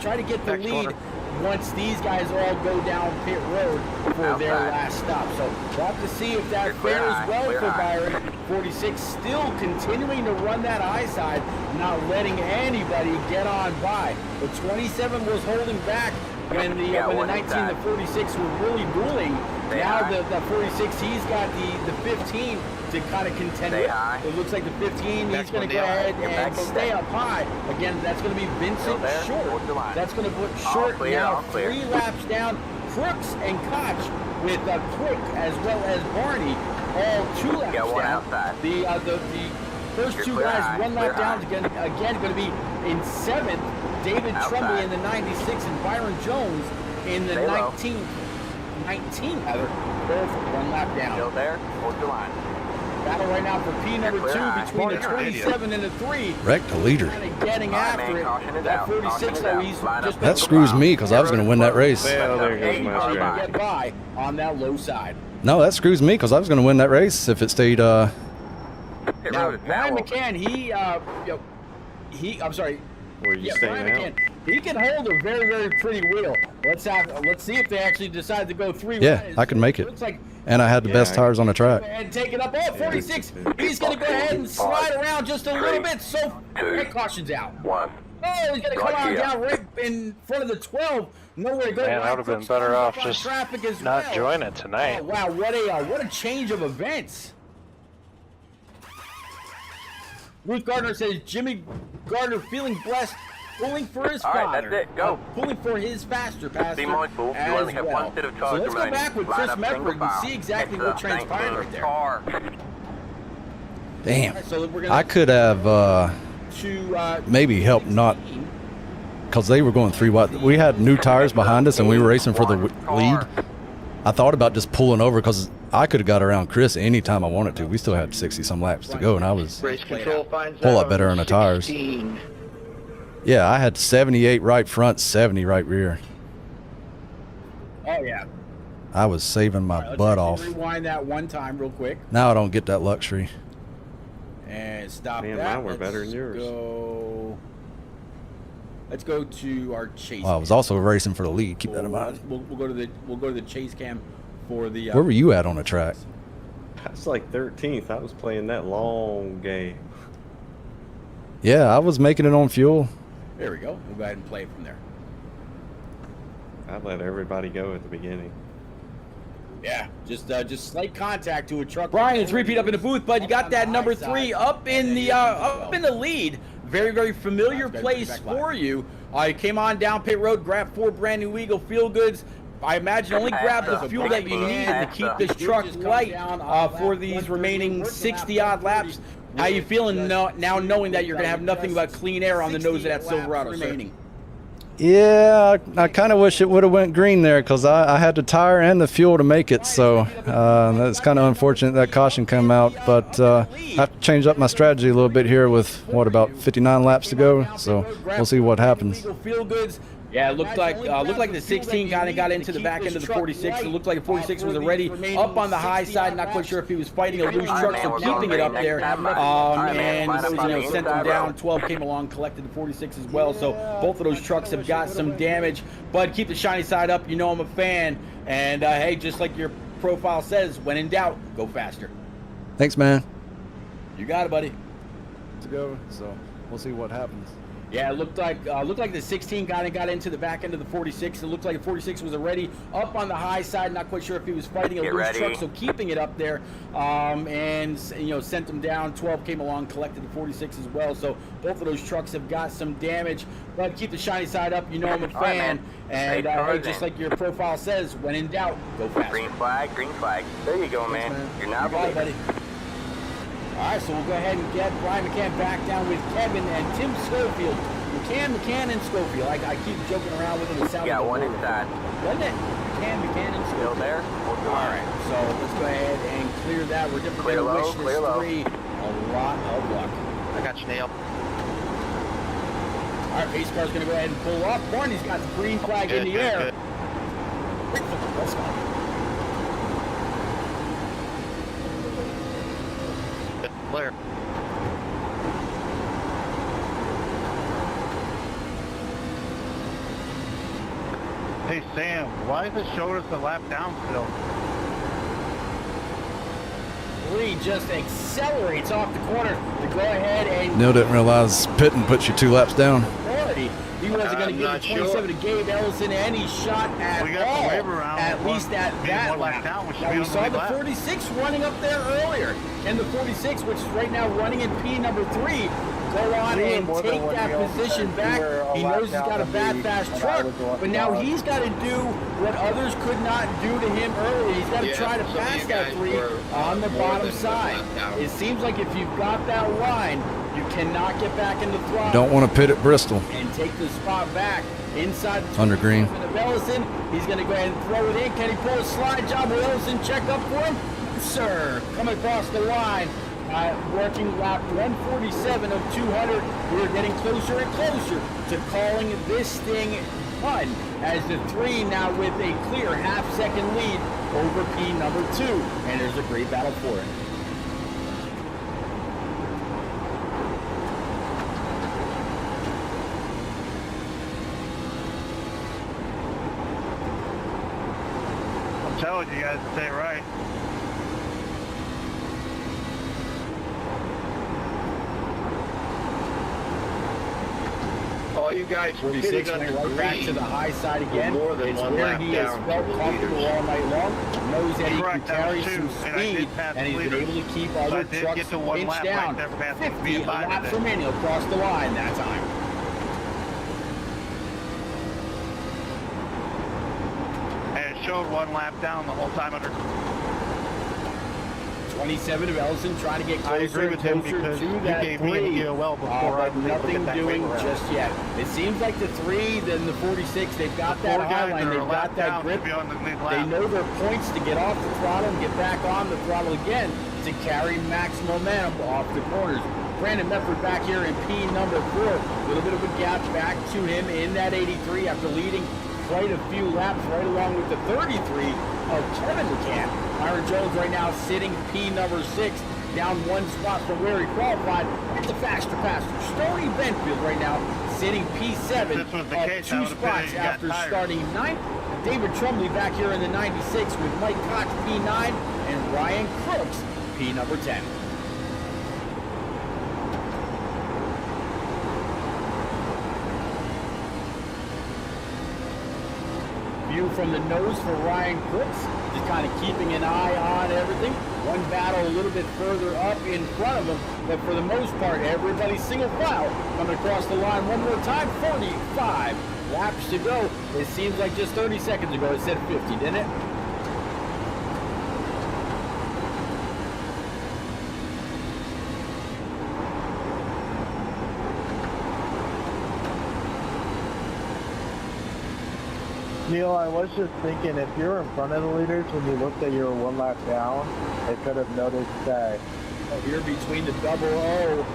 try to get the lead once these guys all go down pit road for their last stop. So we'll have to see if that fares well for Byron. 46 still continuing to run that high side, not letting anybody get on by. The 27 was holding back when the 19 and the 46 were really dueling. Now the 46, he's got the 15 to kind of contend with. It looks like the 15, he's going to go ahead and stay up high. Again, that's going to be Vincent Short. That's going to put Short now 3 laps down. Crooks and Koch with Quick as well as Barney, all 2 laps down. The first 2 guys 1 lap down, again going to be in 7th. David Outside. Trumley in the 96 and Byron Jones in the Stay low. 19 rather. Both 1 lap Still down. there? Hold your line. Battle right now for P number Clear 2 high. between the Corner. 27 and the 3. Wrecked the leader. Kind of getting All right, after man, it. caution is That out. 46 Caution is though, out. he's Line up just in That the screws mile. me because I was going to win that race. Well, there goes my Probably strategy. get by on that low side. No, that screws me because I was going to win that race if it stayed. Pit Now, road is Brian now McCann, I'm sorry. Where you Yeah, staying Brian out? McCann, he can hold a very, very pretty wheel. Let's see if they actually decide to go 3 Yeah, wide. I can make it. Looks like And I had the Yeah, best I- tires on the track. and take it up. Oh, 46. He's going to go ahead and slide around just a little bit. So, that caution's out. 1. Oh, he's going to come Right on here. down right in front of the 12. Nowhere to go. Man, I Right would have been Crooks better comes off up on just traffic as not well. joining tonight. Oh, wow, what a change of events. Ruth Gardner says Jimmy Gardner feeling blessed, pulling for his All right, father. that's it. Go. Pulling for his faster pastor. Be mindful, you as only have well. one set of So cars let's go remaining. back with Line Chris up single Medford and file. see exactly Heads what up, transpired 19 right there. car. Damn. All right, so we're I gonna could have to maybe helped not because they were going 3 wide. We had new tires behind us and we were racing for the lead. I thought about just pulling over because I could have got around Chris anytime I wanted to. We still had 60 some laps to go and I was Race control finds a whole lot out better on the tires. 16. Yeah, I had 78 right front, 70 right rear. Oh yeah. I was saving my All right, let's butt actually off. Rewind that one time real quick Now I don't get that luxury. and stop Man, that. mine were better than yours. Let's go to our chase. Well, I was also racing for the lead. Keep that in mind. We'll go to the chase cam for the. Where were you at on the track? That's like 13th. I was playing that long game. Yeah, I was making it on fuel. There we go. We'll go ahead and play from there. I let everybody go at the beginning. Yeah, just slight contact to a truck. Brian, it's repeat up in the booth, bud. You got that number 3 up in the lead. Very, very familiar place for you. You came on down pit road, grabbed 4 brand new Eagle Feel Goods. I imagine only grabbed the fuel that you needed to keep this truck light for these remaining 60-odd laps. How you feeling now knowing that you're going to have nothing but clean air on the nose of that Silverado remaining? Yeah, I kind of wish it would have went green there because I had the tire and the fuel to make it. So that's kind of unfortunate that caution came out. But I have to change up my strategy a little bit here with, about 59 laps to go. So we'll see what happens. Yeah, it looked like the 16 kind of got into the back end of the 46. It looked like the 46 was already up on the high side. Not quite sure if he was fighting a loose truck, so keeping it up there. And sent him down. 12 came along, collected the 46 as well. So both of those trucks have got some damage. But keep the shiny side up. You know I'm a fan. And hey, just like your profile says, when in doubt, go faster. Thanks, man. You got it, buddy. To go. So we'll see what happens. Yeah, it looked like the 16 kind of got into the back end of the 46. It looked like the 46 was already up on the high side. Not quite sure if he was fighting a loose truck, so keeping it up there. And sent him down. 12 came along, collected the 46 as well. So both of those trucks have got some damage. But keep the shiny side up. You know I'm a fan. And hey, just like your profile says, when in doubt, go fast. Green flag, green flag. There you go, man. You're now Bye, buddy. All right, so we'll go ahead and get Brian McCann back down with Kevin and Tim Schofield. McCann, and Schofield. I keep joking around with him. It sounds Got like one a word. inside. Doesn't it? McCann, and Still Schofield. there? All right, so let's go ahead and clear that. We're definitely Clear going to low, wish clear this low. 3 a lot of luck. I got you nailed. All right, pace car's going to go ahead and pull up. Barney's got the green flag in the air. Let's go. Good clear. Hey Sam, why is it showing us a lap down still? 3 just accelerates off the corner to go ahead and Neil didn't realize pitting puts you 2 laps down. He wasn't going to give the 27 to Gabe Ellison any shot at We got all. the wave around at least at that one lap. lap down, which Now, we should be saw on the the lap. 46 running up there earlier, and the 46, which is right now running in P number 3, go on and take that position back. He knows he's got a bad, fast truck, but now he's got to do what others could not do to him earlier. He's got to try to pass that 3 on the bottom side. It seems like if you've got that line, you cannot get back in the throttle. Don't want to pit at Bristol. And take the spot back inside the Under green. of Ellison. He's going to go ahead and throw it in. Can he pull a slide job? Will Ellison check up for him? Sir, coming across the line. Working lap 147 of 200. We're getting closer and closer to calling this thing done, as the 3 now with a clear half-second lead over P number 2. And there's a great battle for it. I'm telling you guys to stay right. All you guys 46 went right back to the high side again. It's where he has felt comfortable all night long. Knows that he can carry some speed, and he's been able to keep other trucks pinched down. 50 laps remaining across the line that time. And it showed 1 lap down the whole time under. 27 of Ellison trying to get I closer agree and with him closer because to you that gave me 3. an EOL before I But was able to nothing get that doing paper out. just yet. It seems like the 3, then the 46, they've got that high line, they've got that grip. They know their points to get off the throttle and get back on the throttle again to carry max momentum off the corners. Brandon Medford back here in P number 4. A little bit of a gap back to him in that 83 after leading quite a few laps right along with the 33 of Kevin McCann. Myron Jones right now sitting P number 6, down 1 spot from where he qualified. It's a faster passer. Stony Benfield right now sitting P7 up 2 spots after starting 9th. David Trumley back here in the 96 with Mike Cox P9 and Ryan Crooks P number 10. View from the nose for Ryan Crooks, just kind of keeping an eye on everything. One battle a little bit further up in front of him, but for the most part, everybody's single file coming across the line one more time. 45 laps to go. It seems like just 30 seconds ago it said 50, didn't it? Neil, I was just thinking, if you're in front of the leaders when you looked at your 1 lap down, they could have noticed that. Here between the 00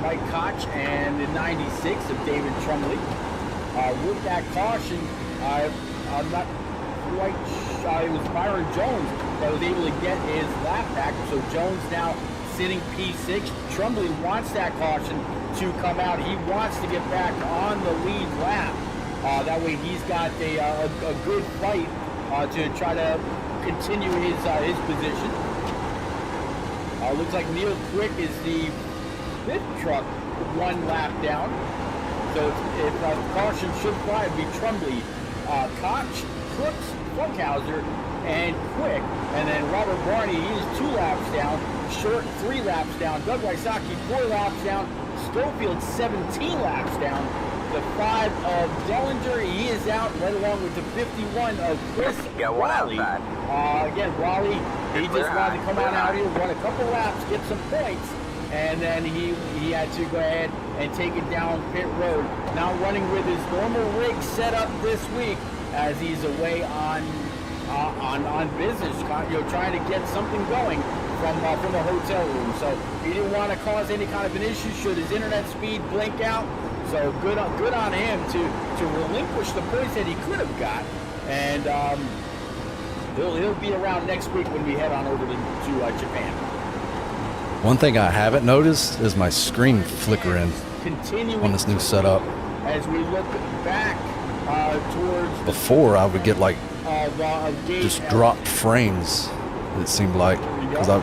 Mike Koch and the 96 of David Trumley. With that caution, I'm not quite sure. It was Myron Jones that was able to get his lap back. So Jones now sitting P6. Trumley wants that caution to come out. He wants to get back on the lead lap. That way he's got a good fight to try to continue his position. Looks like Neil Quick is the 5th truck 1 lap down. So if caution should fly, it'd be Trumley, Koch, Crooks, Funkhauser, and Quick. And then Robert Barney, he is 2 laps down. Short 3 laps down. Doug Wysocki 4 laps down. Schofield 17 laps down. The 5 of Dellinger, he is out right along with the 51 of Chris Raleigh. Again, Raleigh, he just wanted to come on out here, run a couple laps, get some points, and then he had to go ahead and take it down pit road. Now running with his normal rig setup this week as he's away on business, trying to get something going from the hotel room. So he didn't want to cause any kind of an issue should his internet speed blink out. So good on him to relinquish the points that he could have got, and he'll be around next week when we head on over to Japan. One thing I haven't noticed is my screen flickering on this new setup. As we look back towards before, I would get like just dropped frames. It seemed like because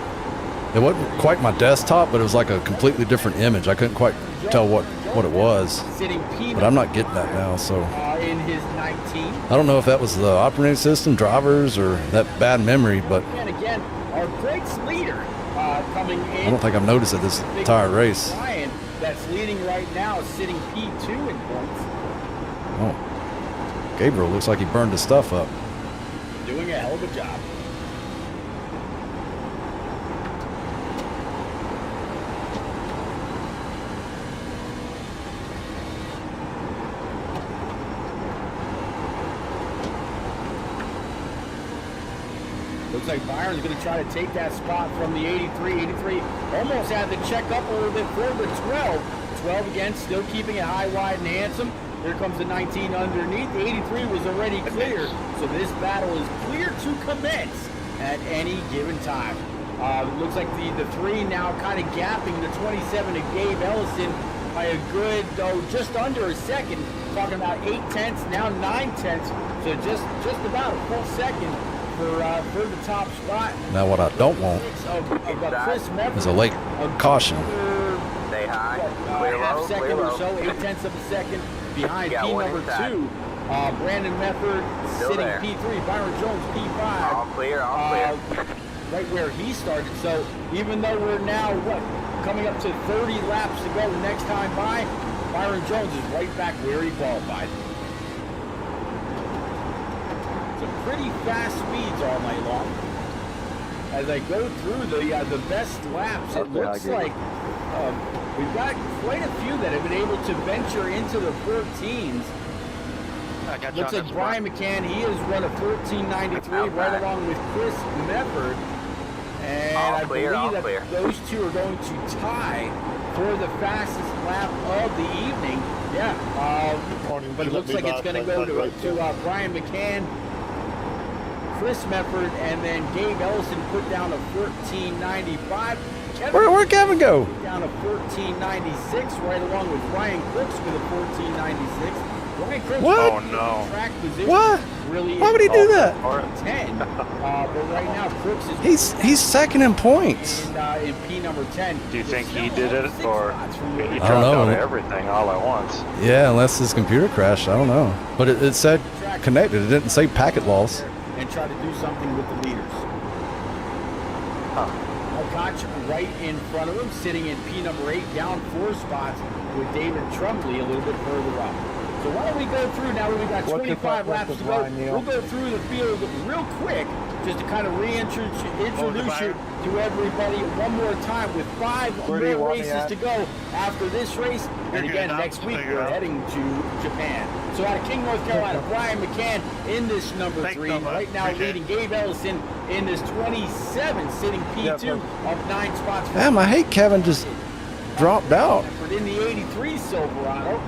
it wasn't quite my desktop, but it was like a completely different image. I couldn't quite tell what it was, but I'm not getting that now. So in his 19. I don't know if that was the operating system, drivers, or that bad memory, but And again, our points leader coming in. I don't think I've noticed it this entire race. Ryan, that's leading right now, sitting P2 in points. Oh, Gabriel looks like he burned his stuff up. Doing a hell of a job. Looks like Byron's going to try to take that spot from the 83. 83 almost had to check up a little bit for the 12. 12 again, still keeping it high, wide, and handsome. Here comes the 19 underneath. The 83 was already clear, so this battle is clear to commence at any given time. It looks like the 3 now kind of gapping the 27 to Gabe Ellison by a good, just under a second. Talking about 8/10, now 9/10, so just about a full second for the top spot. Now what I don't want is a late caution. Stay high. A half second or so, 8/10 of a second behind P number 2. Brandon Mefford sitting P3. Byron Jones P5. All clear, all clear. Right where he started. So even though we're now coming up to 30 laps to go next time by, Byron Jones is right back where he qualified. Pretty fast speeds all night long. As I go through the best laps, it looks like we've got quite a few that have been able to venture into the 14s. Looks like Brian McCann, he has run a 14.93 right along with Chris Mefford. And I believe that those two are going to tie for the fastest lap of the evening. Yeah, but it looks like it's going to go to Brian McCann, Chris Mefford, and then Gabe Ellison put down a 14.95. Where'd Kevin go? Down a 14.96, right along with Ryan Crooks with a 14.96. Ryan Crooks, what? Oh no! Track position. What? Really? Why would he do that? 10. But right now Crooks is. He's second in points. In P number 10. Do you think he did it, or he dropped know. out of everything all at once? Yeah, unless his computer crashed. I don't know. But it said connected. It didn't say packet loss. And try to do something with the leaders. Koch right in front of him, sitting in P number 8, down 4 spots with David Trumley a little bit further up. So why don't we go through now that we've got 25 laps to go. We'll go through the field real quick just to kind of reintroduce you to everybody one more time with 5 more races to go after this race. And again, next week we're heading to Japan. So out of King, North Carolina, Brian McCann in this number 3. Right now leading Gabe Ellison in this 27, sitting P2 up 9 spots. Damn, I hate Kevin just dropped out. In the 83 Silverado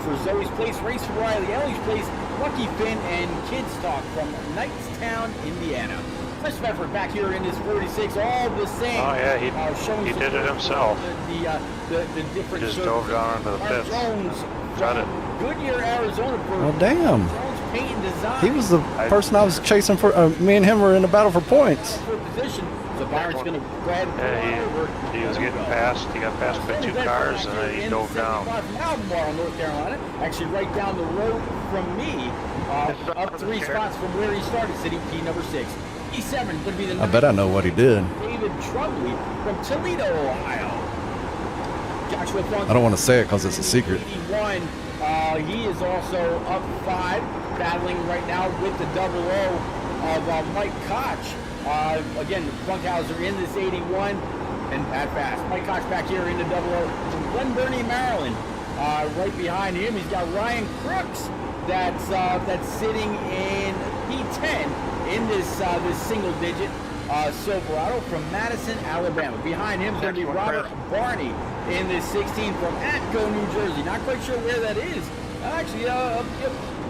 for Zoe's Place, Race for Riley Ellie's Place, Lucky Finn, and Kids Talk from Knightstown, Indiana. Chris Mefford back here in his 46, all the same. Oh yeah, he did it himself. The different just dove down into the pits. Jones Got it. Goodyear, Arizona. Oh damn! Jones Paint and Design. He was the person I was chasing for. Me and him were in a battle for points. For position. So Byron's going to go ahead and he was getting past. He got past by 2 cars, and then he dove down. Albemarle, North Carolina, actually right down the road from me, up 3 spots from where he started, sitting P number 6. E7 would be the. I bet I know what he did. David Trumley from Toledo, Ohio. Joshua Funk. I don't want to say it because it's a secret. 81. He is also up 5, battling right now with the 00 of Mike Koch. Again, Funkhauser in this 81, and that fast. Mike Koch back here in the 00 from Glen Burnie, Maryland. Right behind him, he's got Ryan Crooks that's sitting in P10 in this single-digit Silverado from Madison, Alabama. Behind him is going to be Robert Barney in this 16 from Atco, New Jersey. Not quite sure where that is. Actually,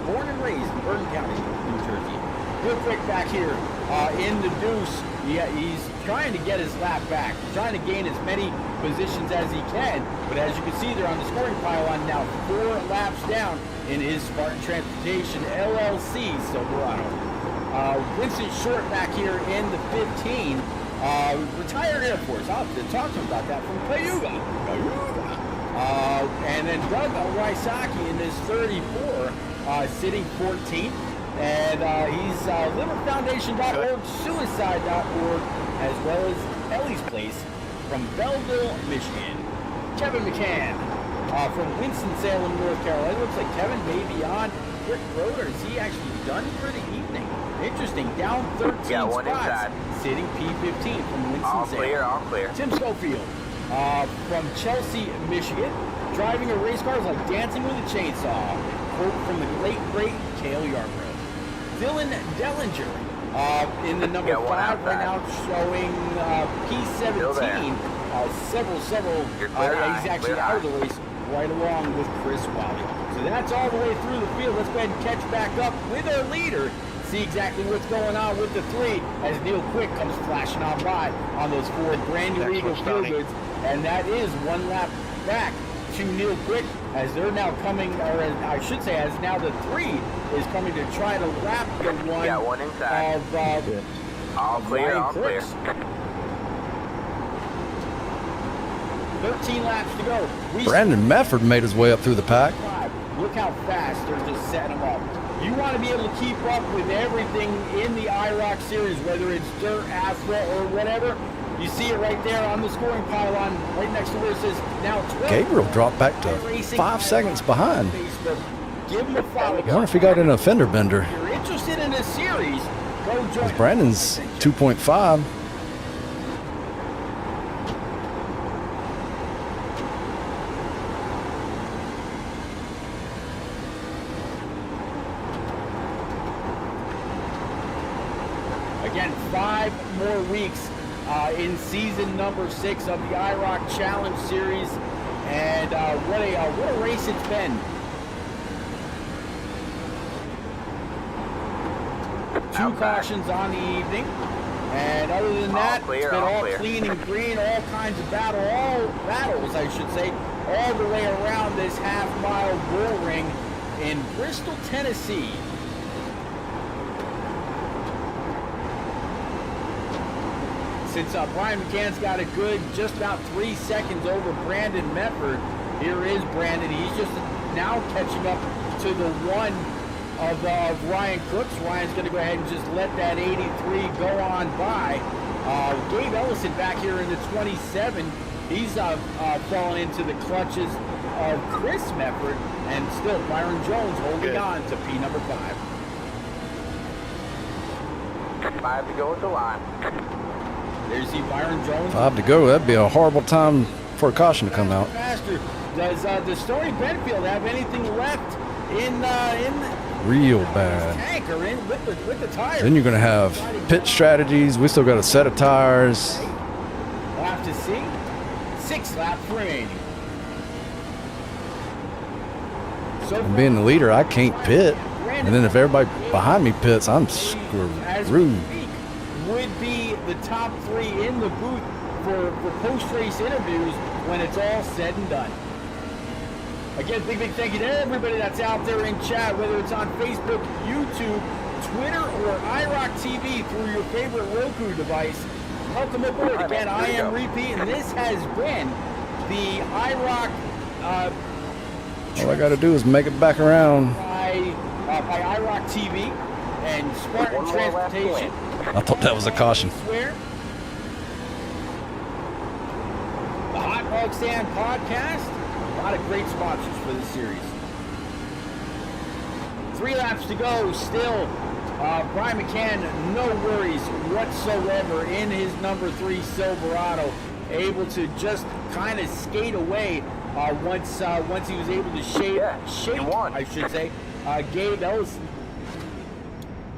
born and raised in Bergen County, New Jersey. Real quick back here in the deuce. He's trying to get his lap back, trying to gain as many positions as he can. But as you can see there on the scoring pylon now, 4 laps down in his Spartan Transportation LLC Silverado. Winston Short back here in the 15. Retired Air Force. I'll have to talk to him about that from Cayuga. And then Doug Wysocki in this 34. sitting 14th. And he's liverfoundation.org, suicide.org, as well as Ellie's Place from Belleville, Michigan. Kevin McCann from Winston-Salem, North Carolina. Looks like Kevin may be on Rick Road, or is he actually done for the evening? Interesting. Down 13 spots. Inside. Sitting P15 from Winston-Salem. All clear. Tim Schofield from Chelsea, Michigan. Driving a race car is like dancing with a chainsaw. Quote from the late, great Cale Yarbrough. Dylan Dellinger in the number 5 right now, showing P17. Several. He's actually out of the race right along with Chris Wiley. So that's all the way through the field. Let's go ahead and catch back up with our leader. See exactly what's going on with the 3 as Neil Quick comes flashing on by on those 4 brand new Eagle Feel Goods. And that is 1 lap back to Neil Quick as they're now coming, or as I should say, as now the 3 is coming to try to lap the 1 inside. of all clear, Ryan all clear. Crooks. 13 laps to go. Brandon Mefford made his way up through the pack. Look how fast they're just setting them up. You want to be able to keep up with everything in the IROC series, whether it's dirt, asphalt, or whatever. You see it right there on the scoring pylon, right next to where it says now 12. Gabriel dropped back to 5 seconds behind. Give him a follow. I wonder if he got in a fender bender. If you're interested in this series, go join. Brandon's 2.5. Again, 5 more weeks in season number 6 of the IROC Challenge Series, and what a race it's been. 2 cautions on the evening, and other than that, it's been all clean and green, all kinds of battles, I should say, all the way around this half-mile bull ring in Bristol, Tennessee. Since Brian McCann's got a good just about 3 seconds over Brandon Mefford, here is Brandon. He's just now catching up to the 1 of Ryan Crooks. Ryan's going to go ahead and just let that 83 go on by. Gabe Ellison back here in the 27. He's fallen into the clutches of Chris Mefford, and still Byron Jones holding on to P number 5. 5 to go at the line. There's the Byron Jones. 5 to go. That'd be a horrible time for a caution to come out. Faster. Does Stoney Benfield have anything left in Real the bad. tank or in with the tires? Then you're going to have pit strategies. We still got a set of tires. We'll have to see. 6 laps remaining. So And being the leader, I can't pit. And then if everybody behind me pits, I'm screwed. Would be the top 3 in the booth for post-race interviews when it's all said and done. Again, big thank you to everybody that's out there in chat, whether it's on Facebook, YouTube, Twitter, or IROC TV through your favorite Roku device. Welcome aboard. Again, I am Repeat, and this has been the IROC All I got to do is make it back around. by IROC TV and Spartan Transportation. I thought that was a caution. Swear. The Hot Dog Stand Podcast. A lot of great sponsors for this series. 3 laps to go still. Brian McCann, no worries whatsoever in his number 3 Silverado. Able to just kind of skate away once he was able to shake, I should say, Gabe Ellison.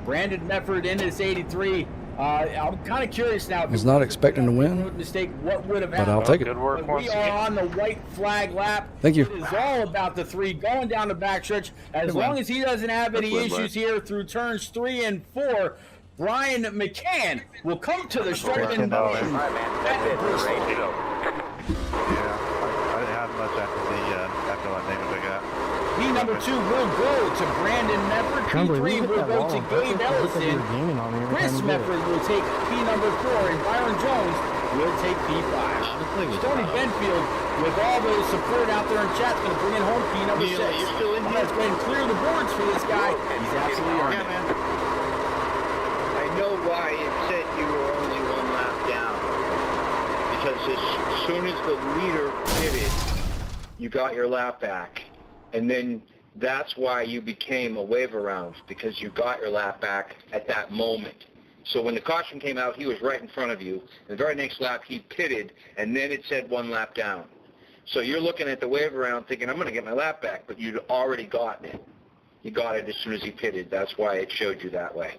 Brandon Mefford in his 83. I'm kind of curious now. Was not expecting to win, Mistake. What would have but happened? I'll take it. Good work We once are again. on the white flag lap. Thank you. It is all about the 3 going down the backstretch. As long as he doesn't have any issues here through turns 3 and 4, Brian McCann will come to the start and All right, man. That's it. We're ready to go. Yeah, I didn't have much after that name we got. P number 2 will go to Brandon Mefford. P3 will go to Gabe Ellison. Chris Mefford will take P number 4, and Byron Jones will take P5. Stony Benfield, with all the support out there in chat, going to bring in home P number 6. You're still in here. Let's go ahead and clear the boards for this guy. He's absolutely earned it. I know why it said you were only 1 lap down. Because as soon as the leader pitted, you got your lap back. And then that's why you became a wave around, because you got your lap back at that moment. So when the caution came out, he was right in front of you. The very next lap, he pitted, and then it said 1 lap down. So you're looking at the wave around thinking, I'm going to get my lap back, but you'd already gotten it. You got it as soon as he pitted. That's why it showed you that way.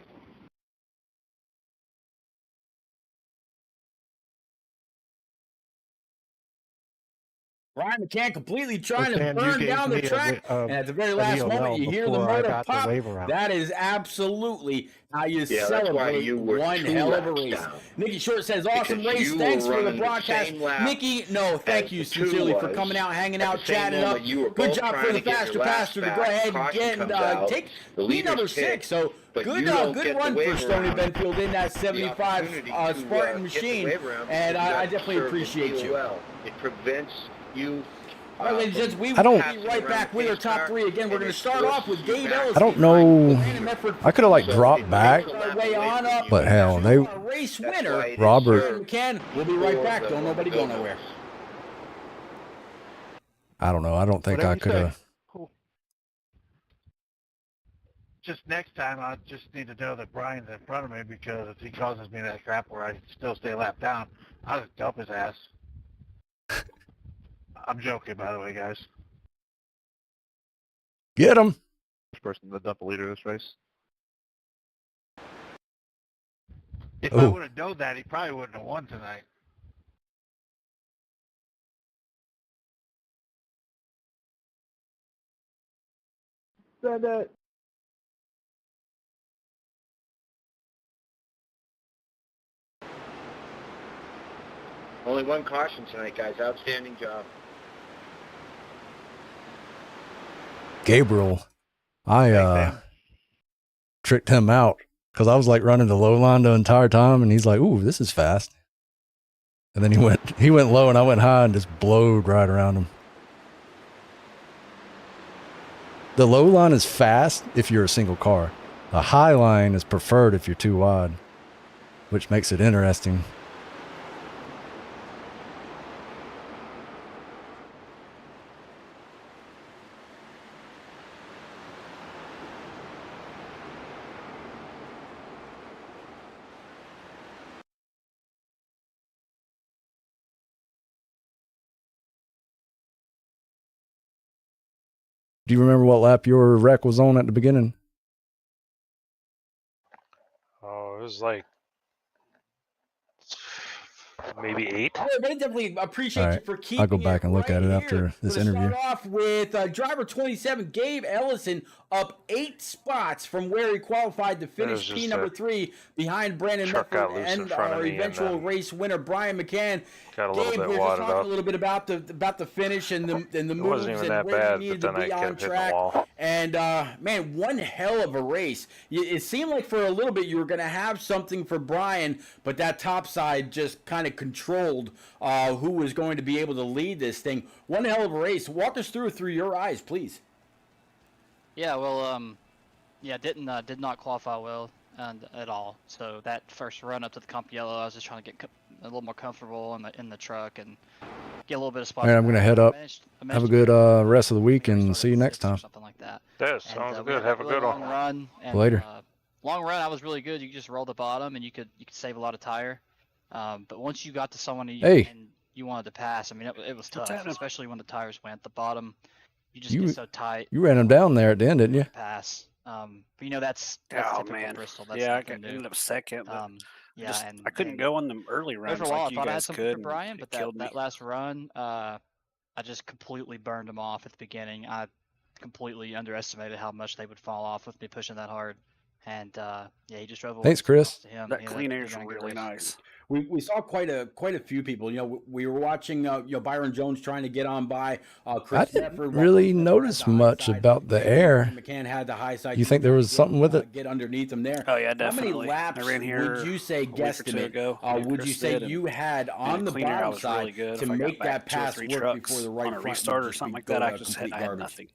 Brian McCann completely trying to Sam, you burn gave down the me a track, bit, and at the very last ELL moment, you hear the before I motor got the pop. wave around. That is absolutely how you Yeah, that's why celebrate you were one 2 hell of a laps race. down. Nikki Short says, awesome Because race. you Thanks were for the running the broadcast. same lap Nikki, no, thank as you the 2 sincerely for was. coming out, hanging At out, the same chatting up. moment, you were Good both job trying for the to get faster your laps pastor to back. go ahead Caution and comes out. take The lead leader's number picked, 6. So but good, you don't good get the run for wave Stony around. Benfield in that The 75 opportunity to, Spartan get the machine. wave around And because you I got definitely served appreciate real you. well. It prevents you. All right, ladies and gents, we I don't- will be right back with our top 3. Again, we're going to start off with Gabe Ellis. I don't know. I could have like dropped back, Way on up. but hell, they Our race winner, Robert. McCann. We'll be right back. Don't nobody go nowhere. I don't know. I don't think I could have. Just next time, I just need to know that Brian's in front of me, because if he causes me that crap where I still stay lap down, I'll just dump his ass. I'm joking, by the way, guys. Get him. First person to dump a leader this race. If I Ooh. would have known that, he probably wouldn't have won tonight. Send it. Only 1 caution tonight, guys. Outstanding job. Gabriel. I tricked him out because I was like running the low line the entire time, and he's like, "Ooh, this is fast." And then he went low, and I went high, and just blowed right around him. The low line is fast if you're a single car. The high line is preferred if you're too wide, which makes it interesting. Do you remember what lap your wreck was on at the beginning? Oh, it was like maybe 8. I definitely appreciate All you right. for keeping I'll go back and look right at it here. after this We're gonna interview. Start off with driver 27, Gabe Ellison, up 8 spots from where he qualified to finish That was P just number a 3 behind Brandon truck got Medford loose in and front of our me, and eventual then race winner Brian McCann. got a little Gabe, bit we were just wadded talking up. a little bit about the finish and the It moves wasn't even and that where bad, you but needed to then I be on kept hitting the track. wall. And man, one hell of a race. It seemed like for a little bit you were going to have something for Brian, but that top side just kind of controlled who was going to be able to lead this thing. One hell of a race. Walk us through your eyes, please. Yeah, well, yeah, did not qualify well at all. So that first run up to the Comp Yellow, I was just trying to get a little more comfortable in the truck and get a little bit of spot. All right, I'm going to head up. Have a good rest of the week, and see you next time. Something like that. That sounds good. Have a really good long one. run. And, Later. Long run, I was really good. You could just roll the bottom, and you could save a lot of tire. But once you got to someone and you wanted to pass, I mean, it was tough, especially when the tires went. The bottom, you just get so tight. You ran him down there at the end, didn't you? Pass. But you know that's typical Bristol. That's yeah, I ended up second. But yeah, I couldn't go on them early runs for a while, like I thought I had something could. for Brian, but that last run, I just completely burned him off at the beginning. I completely underestimated how much they would fall off with me pushing that hard. And yeah, he just drove away. Thanks, Chris. That clean air is really nice. we saw quite a few people. You know, we were watching Byron Jones trying to get on by Chris I didn't Shefford. really notice much about the air. McCann had the high side. You think there was something with it? Get underneath him there. Oh yeah, How many definitely. laps I ran here would you say a week or two guesstimate? ago. Would you say you had on the cleaner, I bottom was side really good. to If I got make back that 2 or pass 3 work trucks before the right on a front restart or just something be like that? I complete just had garbage? nothing.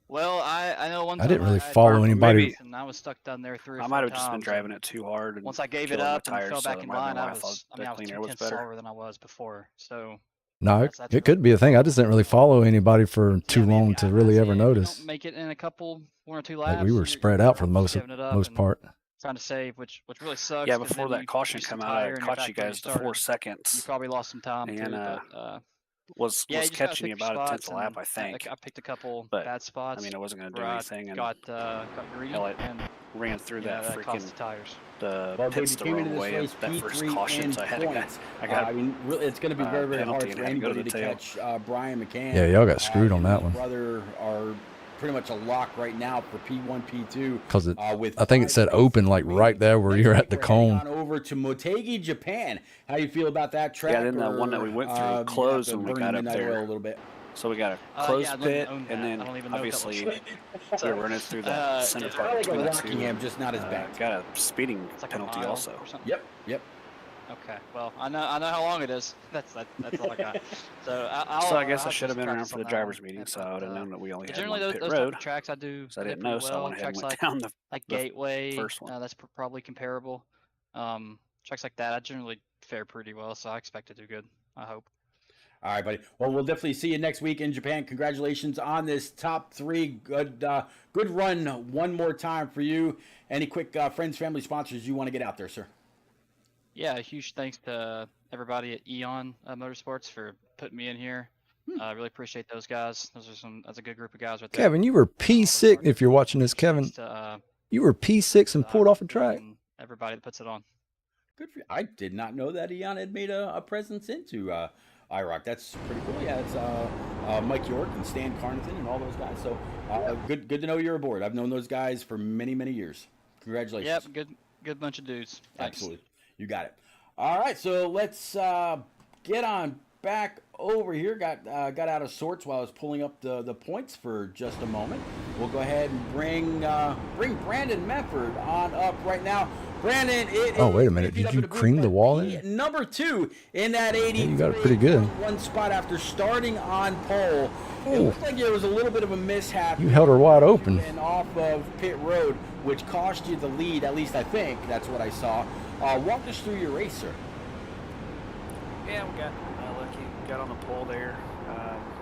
Well, I know one time I didn't really had follow maybe- anybody. and I was stuck down there 3 or 4 I might have just been times, driving and it too hard. And once I gave it killing my up and tires, fell so back that in might have line, been I why I was thought the I was clean air 2 was tenths better. slower than I was before. So No, that's it could be a thing. I just didn't really follow anybody for too long to really ever if you notice. don't make it in a couple 1 or 2 laps, Like we were you're spread better out for the off just giving it up most and part. trying to save, which really sucks. Yeah, 'cause before then that you caution used come the out, I tire had and you're caught back you where guys to started. 4 You seconds. probably lost some time too, And but was yeah, you just gotta catching you pick your about a tenth spots, of lap, and I think. I picked a couple But bad spots. I mean, it wasn't going to do where I anything. And got greedy hell, it and ran through you know, that that cost freaking the tires. the Well, pits Dave, the you came into wrong this way race of that first P3 caution, and so I had to points. I got I mean, really, it's going to be very, very hard penalty for and had to go to anybody the to tail. catch Brian McCann. Yeah, y'all got screwed on that his one. Brother are pretty much a lock right now for P1, P2. Because with I think it said open like right there where you're at the we're heading cone. on over to Motegi, Japan. How do you feel about that track? Yeah, then the one that we went through closed when we got up there. A little bit. So we got a closed yeah, I pit, own that. and then I don't even know what that obviously was. we were running through the center it's part kinda like a between the two. Rockingham, just not as bad. Got a speeding It's like a penalty mile also. or something. Yep. Okay, well, I know how long it is. That's all I got. So I guess I'll I should have been around practice for on the that drivers' one. meeting, so I would have known that we only had Generally, one those pit type road. of tracks I do. So I didn't pretty know, so I well. went ahead and Tracks went like, down the like Gateway. first one. That's probably comparable. Tracks like that, I generally fare pretty well, so I expect to do good. I hope. All right, buddy. Well, we'll definitely see you next week in Japan. Congratulations on this top 3. Good run one more time for you. Any quick friends, family, sponsors you want to get out there, sir? Yeah, a huge thanks to everybody at Eon Motorsports for putting me in here. I really appreciate those guys. That's a good group of guys right there. Kevin, you were P6 if you're watching this, Kevin. You were P6 and pulled off a track. Everybody that puts it on. Good for you. I did not know that Eon had made a presence into IROC. That's pretty cool. Yeah, it's Mike York and Stan Carnathan and all those guys. So good to know you're aboard. I've known those guys for many, many years. Congratulations. Yep, good bunch of dudes. Thanks. Absolutely. You got it. All right, so let's get on back over here. Got out of sorts while I was pulling up the points for just a moment. We'll go ahead and bring Brandon Mefford on up right now. Brandon, wait a minute. Did you cream the wall in? Number 2 in that 80. Yeah, you got it pretty good. One spot after starting on pole. It looked like there was a little bit of a mishap. You held her wide open. And off of pit road, which cost you the lead. At least I think that's what I saw. Walk us through your race, sir. Yeah, we got lucky. Got on the pole there.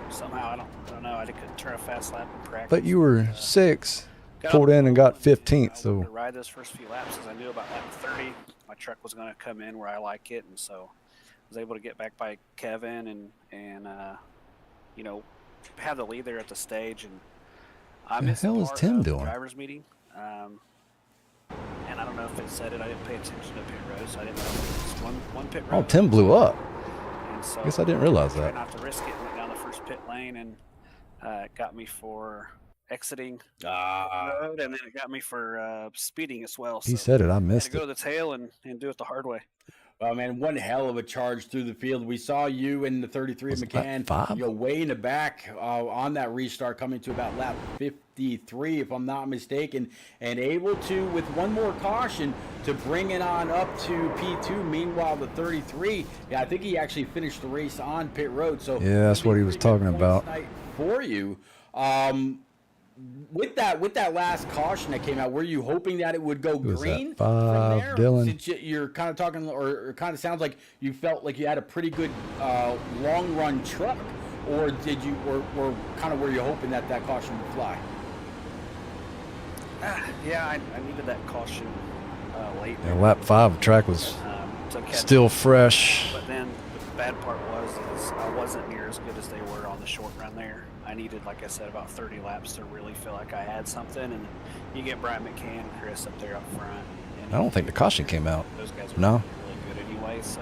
Somehow, I don't know. I couldn't turn a fast lap in practice. But you were 6, pulled in and got 15th. I So wanted to ride those first few laps because I knew about lap 30. My truck was going to come in where I like it, and so I was able to get back by Kevin and you know, have the lead there at the stage. And I the missed hell is part Tim of the doing? drivers meeting. And I don't know if it said it. I didn't pay attention to pit road, so I didn't know if it was one pit road. oh, Tim blew up. And so I guess I didn't realize tried that. not to risk it. Went down the first pit lane, and it got me for exiting the road, and then it got me for speeding as well. He So said it. I I had missed to go it. to the tail and do it the hard way. Well, man, one hell of a charge through the field. We saw you in the 33 Was of it lap McCann, 5? way in the back on that restart, coming to about lap 53, if I'm not mistaken, and able to, with one more caution, to bring it on up to P2. Meanwhile, the 33, I think he actually finished the race on pit road. So Yeah, that's what he was talking about. night for you. With that last caution that came out, were you hoping that it would go was that, green 5, from there? Dylan? Since you're kind of talking, or kind of sounds like you felt like you had a pretty good long run truck, or did you, or kind of were you hoping that caution would fly? Yeah, I needed that caution late. Yeah, lap 5, the track was to catch still up. fresh. But then the bad part was I wasn't near as good as they were on the short run there. I needed, like I said, about 30 laps to really feel like I had something. And you get Brian McCann and Chris up there up front. And I don't think the caution came out. Those guys were No. really good anyway. So,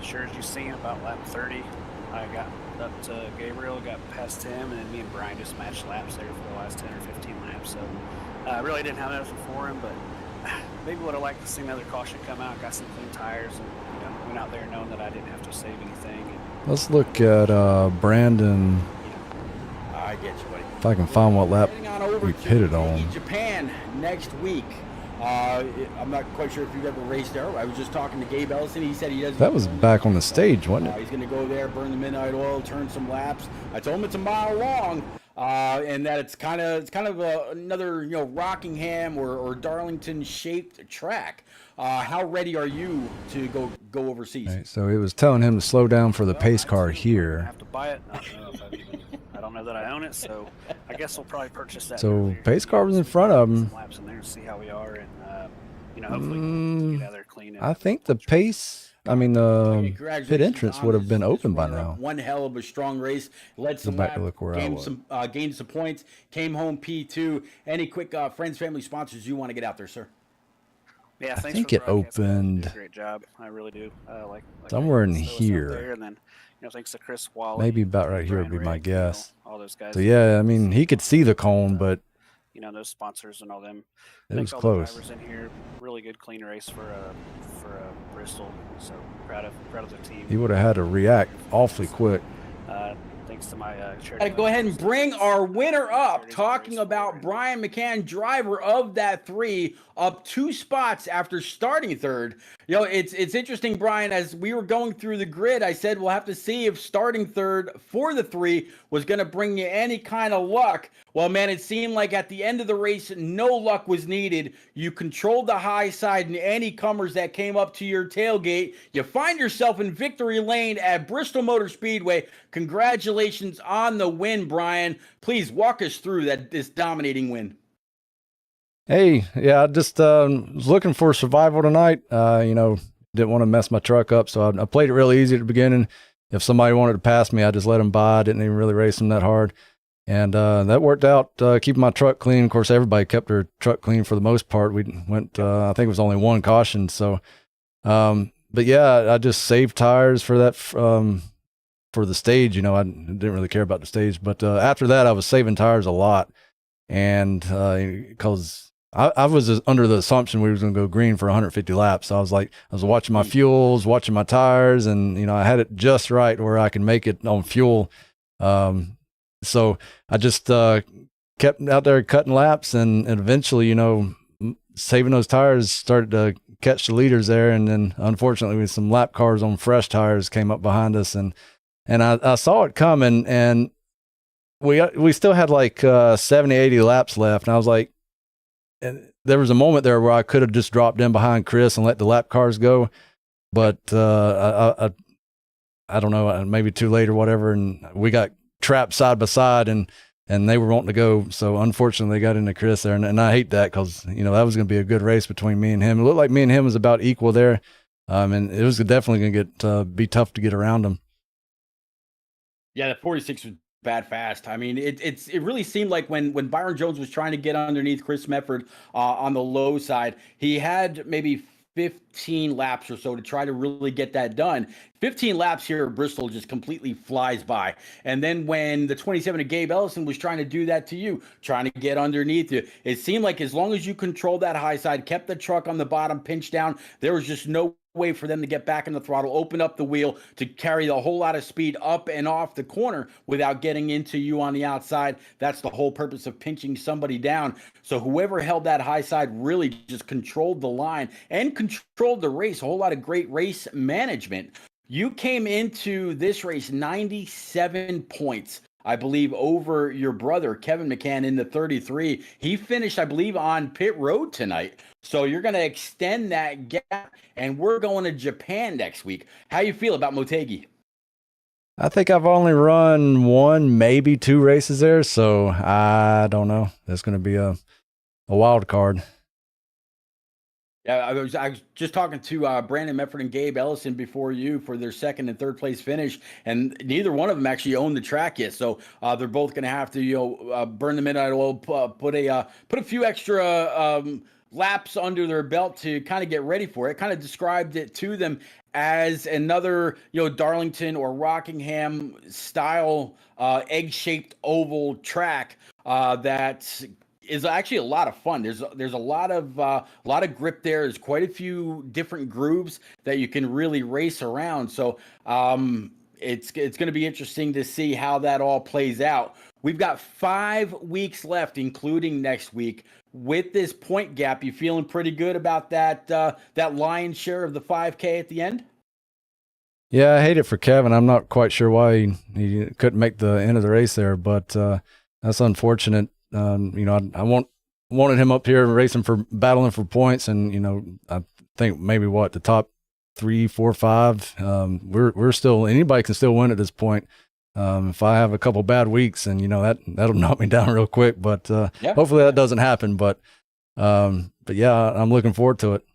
sure as you see, about lap 30, I got up to Gabriel, got past him, and then me and Brian just matched laps there for the last 10 or 15 laps. So, I really didn't have nothing for him, but maybe would have liked to see another caution come out. Got some clean tires, and went out there knowing that I didn't have to save anything. And, Let's look at Brandon. I get you, buddy. If I can find what lap Heading on over we to pitted on. Japan next week. I'm not quite sure if you've ever raced there. I was just talking to Gabe Ellison. He said he doesn't. That was back on the stage, wasn't it? He's going to go there, burn the midnight oil, turn some laps. I told him it's a mile long, and that it's kind of another Rockingham or Darlington shaped track. How ready are you to go overseas? Right, so it was telling him to slow down for the pace car here. I have to buy it. I don't know that I own it, so I guess we'll probably purchase that. So pace car was in front of him. Laps in there and see how we are, and hopefully get out there clean. I think the pace. I mean, the pit entrance would have been open by now. One hell of a strong race. Led some back to look where I was. Gained some points. Came home P2. Any quick friends, family, sponsors you want to get out there, sir? Yeah, I think it opened. Great job, I really do. Like somewhere in here. There, and then, thanks to Chris Wally. Maybe about right here would be my guess. All those guys. So yeah, I mean, he could see the cone, but those sponsors and all them. It was all close. The drivers in here, really good clean race for Bristol. So proud of the team. He would have had to react awfully quick. Thanks to my charity. Go ahead and bring our winner up. Talking about Brian McCann, driver of that 3, up 2 spots after starting third. It's interesting, Brian, as we were going through the grid, I said we'll have to see if starting third for the 3 was going to bring you any kind of luck. Well, man, it seemed like at the end of the race, no luck was needed. You controlled the high side and any comers that came up to your tailgate. You find yourself in victory lane at Bristol Motor Speedway. Congratulations on the win, Brian. Please walk us through this dominating win. Hey, yeah, I just was looking for survival tonight. Didn't want to mess my truck up, so I played it really easy at the beginning. If somebody wanted to pass me, I just let them by. I didn't even really race them that hard. And that worked out, keeping my truck clean. Of course, everybody kept their truck clean for the most part. We went, I think it was only 1 caution. So, but yeah, I just saved tires for that, for the stage. I didn't really care about the stage. But after that, I was saving tires a lot. And because I was under the assumption we were going to go green for 150 laps. So I was watching my fuels, watching my tires, and, I had it just right where I can make it on fuel. So I just kept out there cutting laps, and eventually, saving those tires, started to catch the leaders there. And then unfortunately, with some lap cars on fresh tires came up behind us, and I saw it coming, and we still had like 70, 80 laps left. And I was like, and there was a moment there where I could have just dropped in behind Chris and let the lap cars go. But I don't know, maybe too late or whatever. And we got trapped side by side, and they were wanting to go. So unfortunately, they got into Chris there. And I hate that because, that was going to be a good race between me and him. It looked like me and him was about equal there. And it was definitely going to be tough to get around him. Yeah, the 46 was bad fast. I mean, it really seemed like when Byron Jones was trying to get underneath Chris Mefford on the low side, he had maybe 15 laps or so to try to really get that done. 15 laps here at Bristol just completely flies by. And then when the 27 of Gabe Ellison was trying to do that to you, trying to get underneath you, it seemed like as long as you controlled that high side, kept the truck on the bottom, pinched down, there was just no way for them to get back in the throttle, open up the wheel to carry a whole lot of speed up and off the corner without getting into you on the outside. That's the whole purpose of pinching somebody down. So whoever held that high side really just controlled the line and controlled the race. A whole lot of great race management. You came into this race 97 points, I believe, over your brother, Kevin McCann, in the 33. He finished, I believe, on pit road tonight. So you're going to extend that gap, and we're going to Japan next week. How you feel about Motegi? I think I've only run 1, maybe 2 races there, so I don't know. That's going to be a wild card. Yeah, I was just talking to Brandon Mefford and Gabe Ellison before you for their 2nd and 3rd place finish, and neither one of them actually own the track yet. So they're both going to have to burn the midnight oil, put a few extra laps under their belt to kind of get ready for it. Kind of described it to them as another Darlington or Rockingham style egg-shaped oval track that is actually a lot of fun. There's a lot of grip there. There's quite a few different grooves that you can really race around. So it's going to be interesting to see how that all plays out. We've got 5 weeks left, including next week. With this point gap, you feeling pretty good about that lion's share of the 5K at the end? Yeah, I hate it for Kevin. I'm not quite sure why he couldn't make the end of the race there, but that's unfortunate. I wanted him up here racing battling for points, and I think maybe the top 3, 4, 5. We're still, anybody can still win at this point. If I have a couple bad weeks, and that'll knock me down real quick, but hopefully that doesn't happen. But yeah, I'm looking forward to it.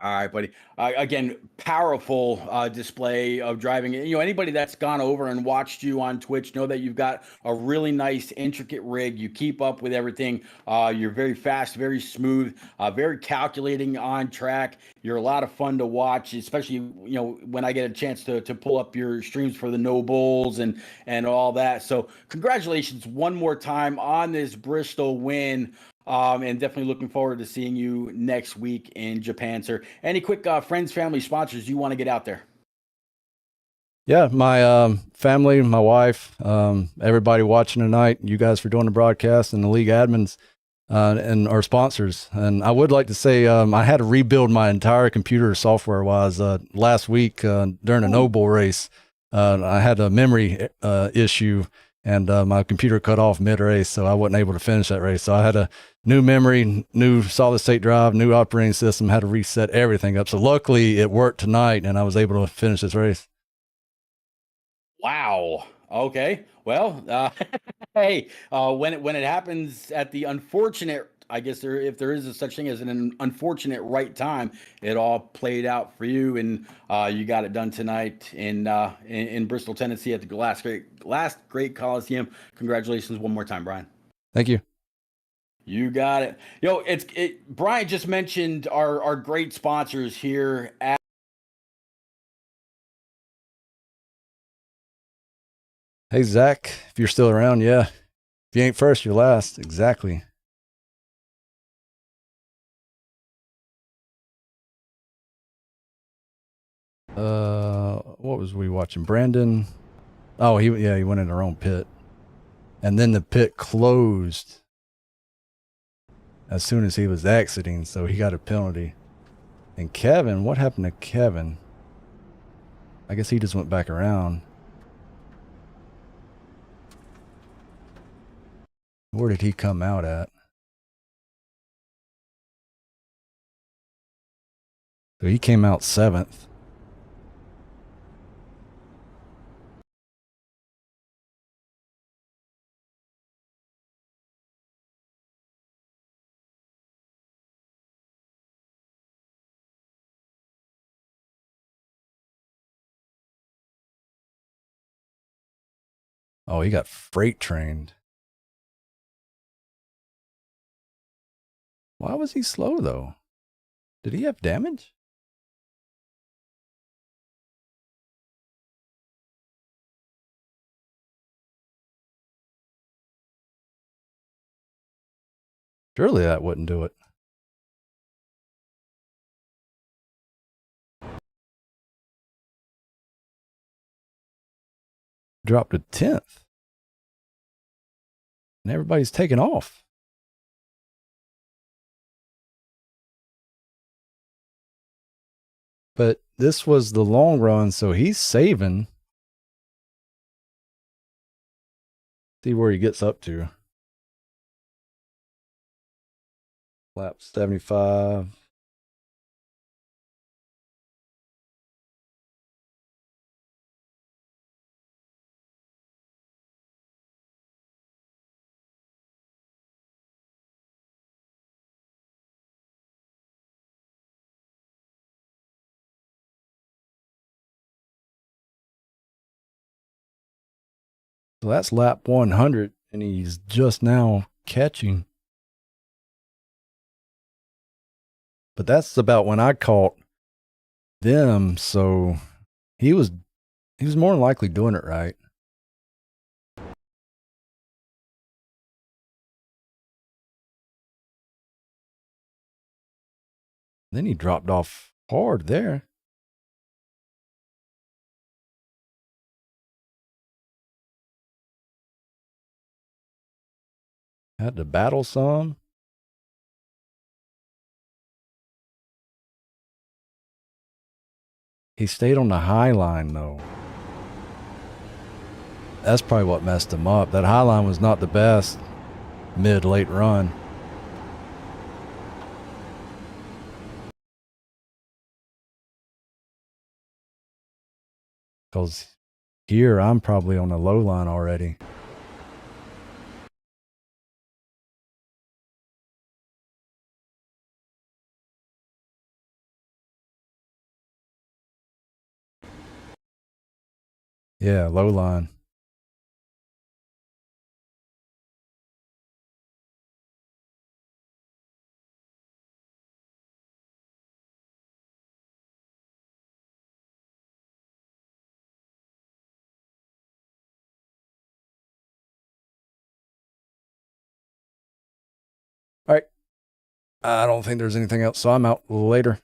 All right, buddy. Again, powerful display of driving. Anybody that's gone over and watched you on Twitch know that you've got a really nice, intricate rig. You keep up with everything. You're very fast, very smooth, very calculating on track. You're a lot of fun to watch, especially when I get a chance to pull up your streams for the No Bulls and all that. So congratulations one more time on this Bristol win. And definitely looking forward to seeing you next week in Japan, sir. Any quick friends, family, sponsors you want to get out there? Yeah, my family, my wife, everybody watching tonight, you guys for doing the broadcast, and the league admins and our sponsors. And I would like to say I had to rebuild my entire computer software-wise last week during a No Bull race. I had a memory issue, and my computer cut off mid-race, so I wasn't able to finish that race. So I had a new memory, new solid-state drive, new operating system, had to reset everything up. So luckily it worked tonight, and I was able to finish this race. Wow. Okay. Well, hey, when it happens at the unfortunate, I guess if there is a such thing as an unfortunate right time, it all played out for you, and you got it done tonight in Bristol, Tennessee at the last great Coliseum. Congratulations one more time, Brian. Thank you. You got it. Brian just mentioned our great sponsors here at. Hey, Zach, if you're still around, yeah. If you ain't first, you're last. Exactly. What was we watching? Brandon. Oh, he went in the wrong pit. And then the pit closed as soon as he was exiting, so he got a penalty. And Kevin, what happened to Kevin? I guess he just went back around. Where did he come out at? So he came out 7th. Oh, he got freight trained. Why was he slow, though? Did he have damage? Surely that wouldn't do it. Dropped to 10th. And everybody's taking off. But this was the long run, so he's saving. See where he gets up to. Lap 75. So that's lap 100, and he's just now catching. But that's about when I caught them, so he was more than likely doing it right. Then he dropped off hard there. Had to battle some. He stayed on the high line though. That's probably what messed him up. That high line was not the best mid-late run. Because here I'm probably on the low line already. Yeah, low line. All right. I don't think there's anything else, so I'm out later.